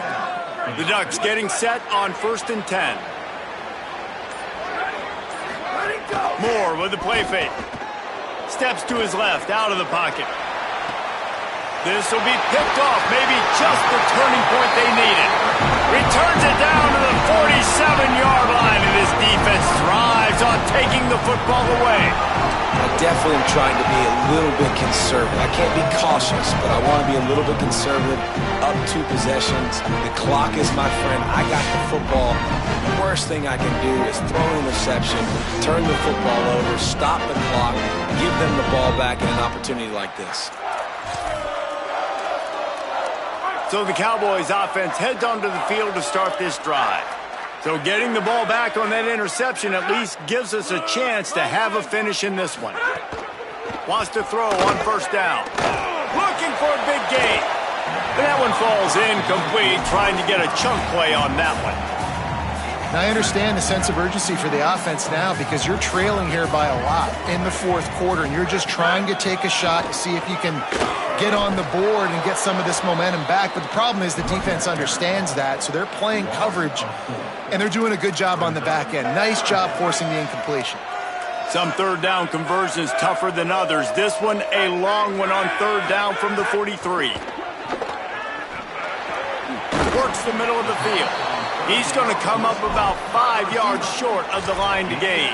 S1: The Ducks getting set on 1st and 10. Moore with the play fake. Steps to his left, out of the pocket. This will be picked off, maybe just the turning point they needed. Returns it down to the 47-yard line, and his defense thrives on taking the football away.
S3: I definitely am trying to be a little bit conservative. I can't be cautious, but I want to be a little bit conservative. Up 2 possessions. The clock is my friend. I got the football. The worst thing I can do is throw an interception, turn the football over, stop the clock, give them the ball back in an opportunity like this.
S1: So the Cowboys offense heads onto the field to start this drive. So getting the ball back on that interception at least gives us a chance to have a finish in this one. Wants to throw on 1st down. Looking for a big gain. And that one falls incomplete, trying to get a chunk play on that one.
S2: Now, I understand the sense of urgency for the offense now because you're trailing here by a lot in the 4th quarter, and you're just trying to take a shot to see if you can get on the board and get some of this momentum back. But the problem is the defense understands that, so they're playing coverage, and they're doing a good job on the back end. Nice job forcing the incompletion.
S1: Some 3rd down conversions tougher than others. This one, a long one on 3rd down from the 43. Works the middle of the field. He's going to come up about 5 yards short of the line to gain.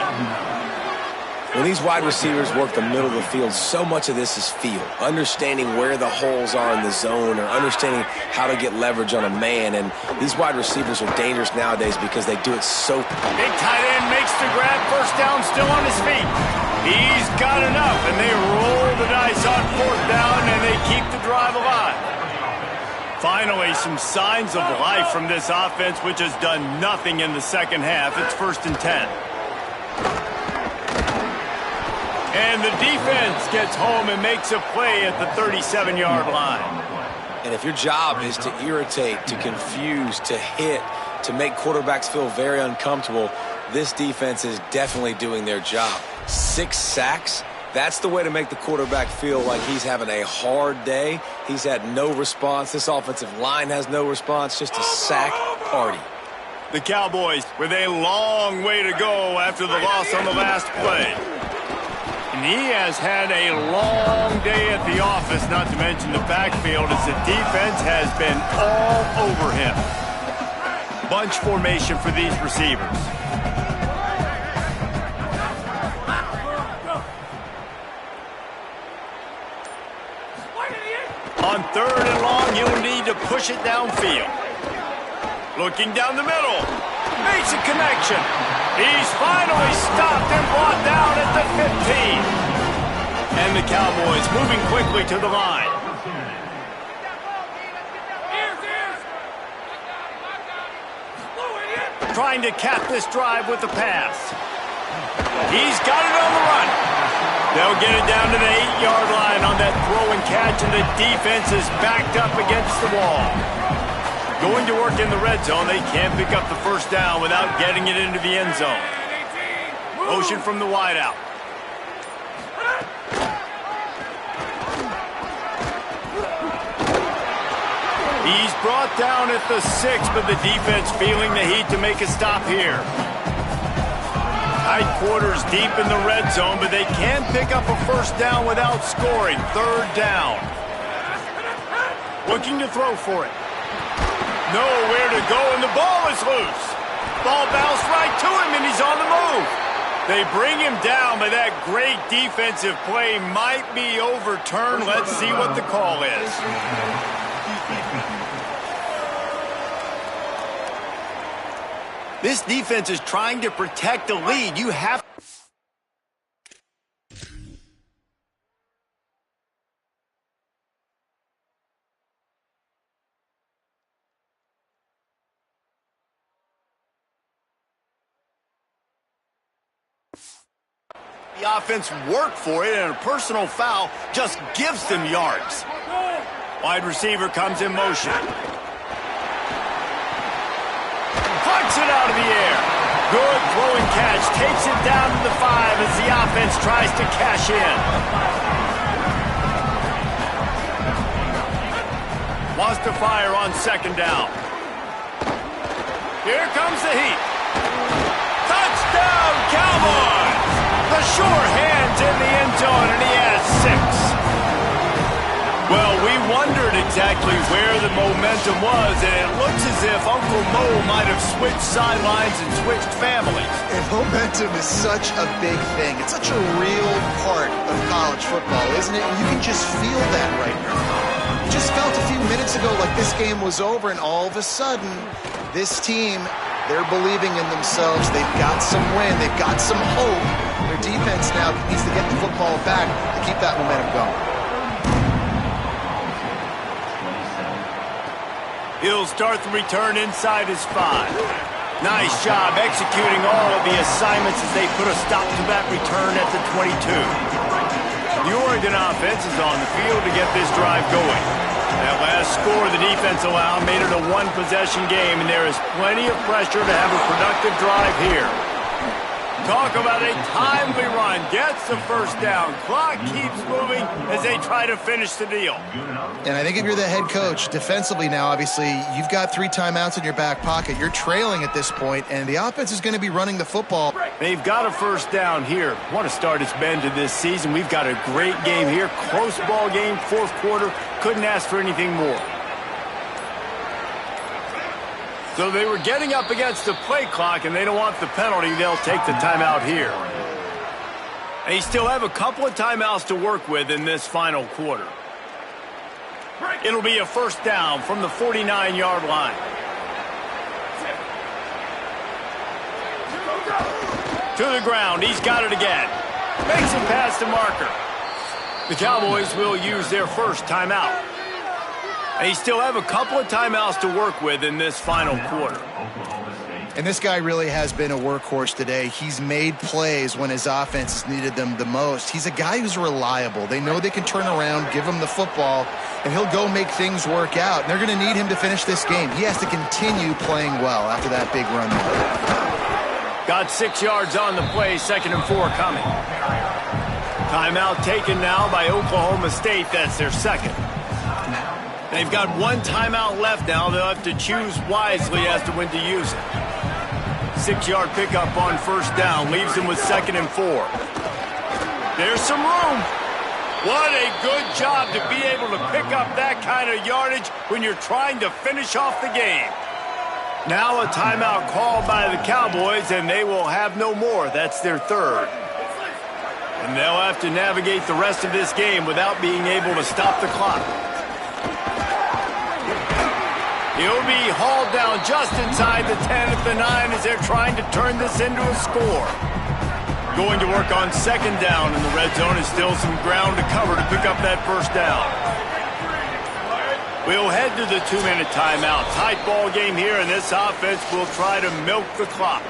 S3: When these wide receivers work the middle of the field, so much of this is feel. Understanding where the holes are in the zone or understanding how to get leverage on a man. And these wide receivers are dangerous nowadays because they do it so...
S1: Big tight end makes the grab. 1st down, still on his feet. He's got enough, and they roll the dice on 4th down, and they keep the drive alive. Finally, some signs of life from this offense, which has done nothing in the second half. It's 1st and 10. And the defense gets home and makes a play at the 37-yard line.
S3: And if your job is to irritate, to confuse, to hit, to make quarterbacks feel very uncomfortable, this defense is definitely doing their job. 6 sacks. That's the way to make the quarterback feel like he's having a hard day. He's had no response. This offensive line has no response. Just a sack party.
S1: The Cowboys with a long way to go after the loss on the last play. And he has had a long day at the office, not to mention the backfield, as the defense has been all over him. Bunch formation for these receivers. On 3rd and long, he'll need to push it downfield. Looking down the middle. Makes a connection. He's finally stopped and brought down at the 15. And the Cowboys moving quickly to the line. Trying to cap this drive with the pass. He's got it on the run. They'll get it down to the 8-yard line on that throw and catch, and the defense is backed up against the wall. Going to work in the red zone, they can't pick up the first down without getting it into the end zone. Motion from the wideout. He's brought down at the 6, but the defense feeling the heat to make a stop here. Tight quarters deep in the red zone, but they can pick up a first down without scoring. 3rd down. Looking to throw for it. Nowhere to go, and the ball is loose. Ball bounced right to him, and he's on the move. They bring him down, but that great defensive play might be overturned. Let's see what the call is. This defense is trying to protect the lead. You have... The offense worked for it, and a personal foul just gives them yards. Wide receiver comes in motion. Flicks it out of the air. Good throw and catch. Takes it down to the 5 as the offense tries to cash in. Wants to fire on 2nd down. Here comes the heat. Touchdown, Cowboys! The sure hands in the end zone, and he has 6. Well, we wondered exactly where the momentum was, and it looks as if Uncle Mo might have switched sidelines and switched families.
S2: And momentum is such a big thing. It's such a real part of college football, isn't it? You can just feel that right now. You just felt a few minutes ago like this game was over, and all of a sudden, this team, they're believing in themselves. They've got some win. They've got some hope. Their defense now needs to get the football back to keep that momentum going.
S1: He'll start the return inside his 5. Nice job executing all of the assignments as they put a stop to that return at the 22. The Oregon offense is on the field to get this drive going. That last score the defense allowed made it a 1-possession game, and there is plenty of pressure to have a productive drive here. Talk about a timely run. Gets the first down. Clock keeps moving as they try to finish the deal.
S2: And I think if you're the head coach, defensively now, obviously, you've got 3 timeouts in your back pocket. You're trailing at this point, and the offense is going to be running the football.
S1: They've got a first down here. What a start it's been to this season. We've got a great game here. Close ball game, 4th quarter. Couldn't ask for anything more. So they were getting up against the play clock, and they don't want the penalty. They'll take the timeout here. They still have a couple of timeouts to work with in this final quarter. It'll be a first down from the 49-yard line. To the ground. He's got it again. Makes it past the marker. The Cowboys will use their first timeout. They still have a couple of timeouts to work with in this final quarter.
S2: And this guy really has been a workhorse today. He's made plays when his offense has needed them the most. He's a guy who's reliable. They know they can turn around, give him the football, and he'll go make things work out. And they're going to need him to finish this game. He has to continue playing well after that big run.
S1: Got 6 yards on the play, 2nd and 4 coming. Timeout taken now by Oklahoma State. That's their second. They've got 1 timeout left now. They'll have to choose wisely as to when to use it. 6-yard pickup on 1st down. Leaves them with 2nd and 4. There's some room. What a good job to be able to pick up that kind of yardage when you're trying to finish off the game. Now a timeout called by the Cowboys, and they will have no more. That's their 3rd. And they'll have to navigate the rest of this game without being able to stop the clock. He'll be hauled down just inside the 10 at the 9 as they're trying to turn this into a score. Going to work on 2nd down in the red zone, and still some ground to cover to pick up that 1st down. We'll head to the 2-minute timeout. Tight ball game here, and this offense will try to milk the clock.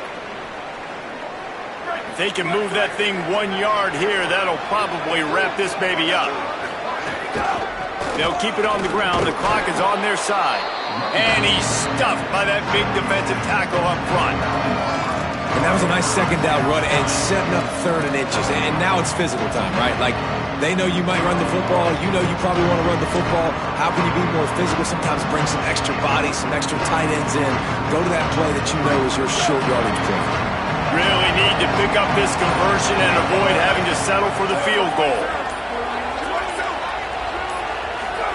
S1: If they can move that thing 1 yard here, that'll probably wrap this baby up. They'll keep it on the ground. The clock is on their side. And he's stuffed by that big defensive tackle up front.
S4: And that was a nice 2nd down run and setting up 3rd and inches. And now it's physical time, right? Like, they know you might run the football. You know you probably want to run the football. How can you be more physical? Sometimes bring some extra bodies, some extra tight ends in. Go to that play that you know is your short yardage play.
S1: Really need to pick up this conversion and avoid having to settle for the field goal.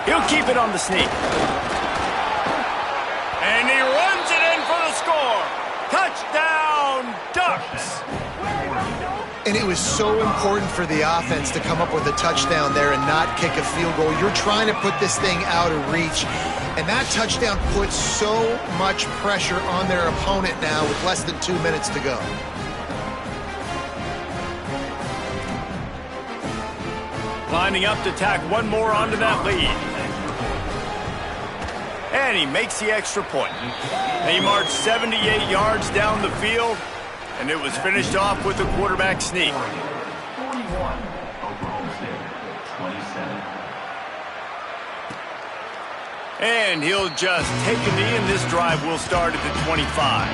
S1: He'll keep it on the sneak. And he runs it in for the score. Touchdown, Ducks.
S2: And it was so important for the offense to come up with a touchdown there and not kick a field goal. You're trying to put this thing out of reach. And that touchdown puts so much pressure on their opponent now with less than 2 minutes to go.
S1: Lining up to tack one more onto that lead. And he makes the extra point. They marched 78 yards down the field, and it was finished off with a quarterback sneak.
S7: 41, Oklahoma State, 27.
S1: And he'll just take a knee, and this drive will start at the 25.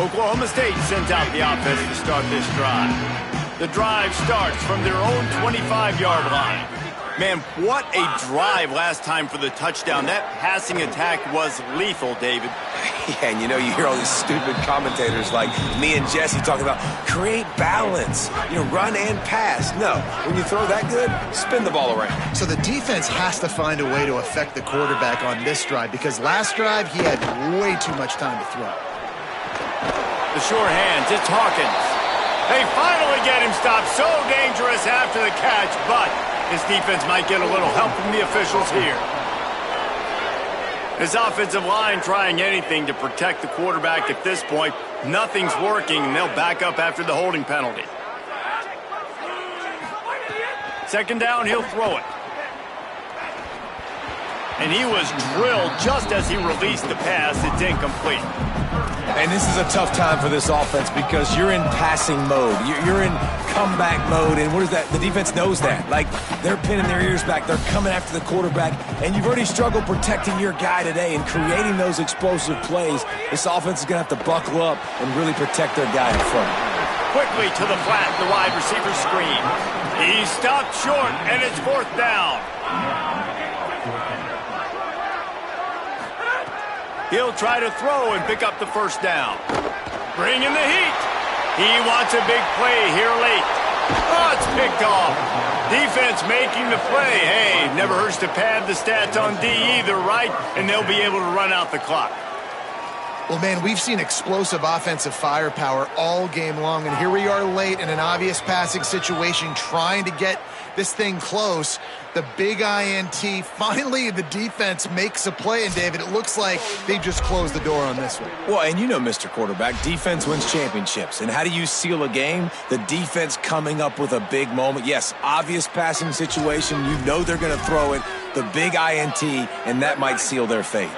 S1: Oklahoma State sends out the offense to start this drive. The drive starts from their own 25-yard line. Man, what a drive last time for the touchdown. That passing attack was lethal, David.
S3: Yeah, and you know, you hear all these stupid commentators like me and Jesse talking about create balance, run and pass. No, when you throw that good, spin the ball around.
S2: So the defense has to find a way to affect the quarterback on this drive, because last drive he had way too much time to throw.
S1: The sure hands, it's Hawkins. They finally get him stopped. So dangerous after the catch, but his defense might get a little help from the officials here. His offensive line trying anything to protect the quarterback at this point. Nothing's working, and they'll back up after the holding penalty. 2nd down, he'll throw it. And he was drilled just as he released the pass. It's incomplete.
S4: And this is a tough time for this offense because you're in passing mode. You're in comeback mode, and what is that? The defense knows that. Like, they're pinning their ears back. They're coming after the quarterback, and you've already struggled protecting your guy today and creating those explosive plays. This offense is going to have to buckle up and really protect their guy in front.
S1: Quickly to the flat, the wide receiver screen. He stopped short, and it's 4th down. He'll try to throw and pick up the 1st down. Bring in the heat. He wants a big play here late. Oh, it's picked off. Defense making the play. Hey, never hurts to pad the stats on D either, right? And they'll be able to run out the clock.
S2: Well, man, we've seen explosive offensive firepower all game long, and here we are late in an obvious passing situation trying to get this thing close. The big INT, finally the defense makes a play, and David, it looks like they just closed the door on this one.
S4: Well, and you know, Mr. Quarterback, defense wins championships. And how do you seal a game? The defense coming up with a big moment. Yes, obvious passing situation. You know they're going to throw it. The big INT, and that might seal their fate.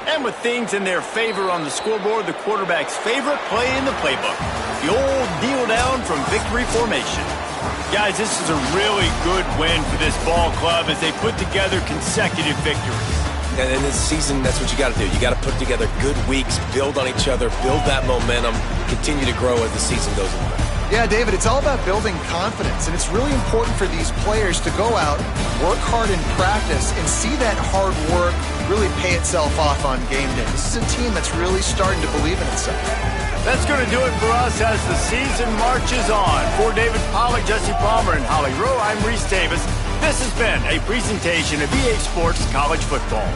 S1: And with things in their favor on the scoreboard, the quarterback's favorite play in the playbook, the old kneel down from victory formation. Guys, this is a really good win for this ball club as they put together consecutive victories.
S3: And in this season, that's what you got to do. You got to put together good weeks, build on each other, build that momentum, continue to grow as the season goes on.
S2: Yeah, David, it's all about building confidence, and it's really important for these players to go out, work hard in practice, and see that hard work really pay itself off on game day. This is a team that's really starting to believe in itself.
S1: That's going to do it for us as the season marches on. For David Pollack, Jesse Palmer, and Holly Rowe, I'm Reese Davis. This has been a presentation of EA Sports College Football.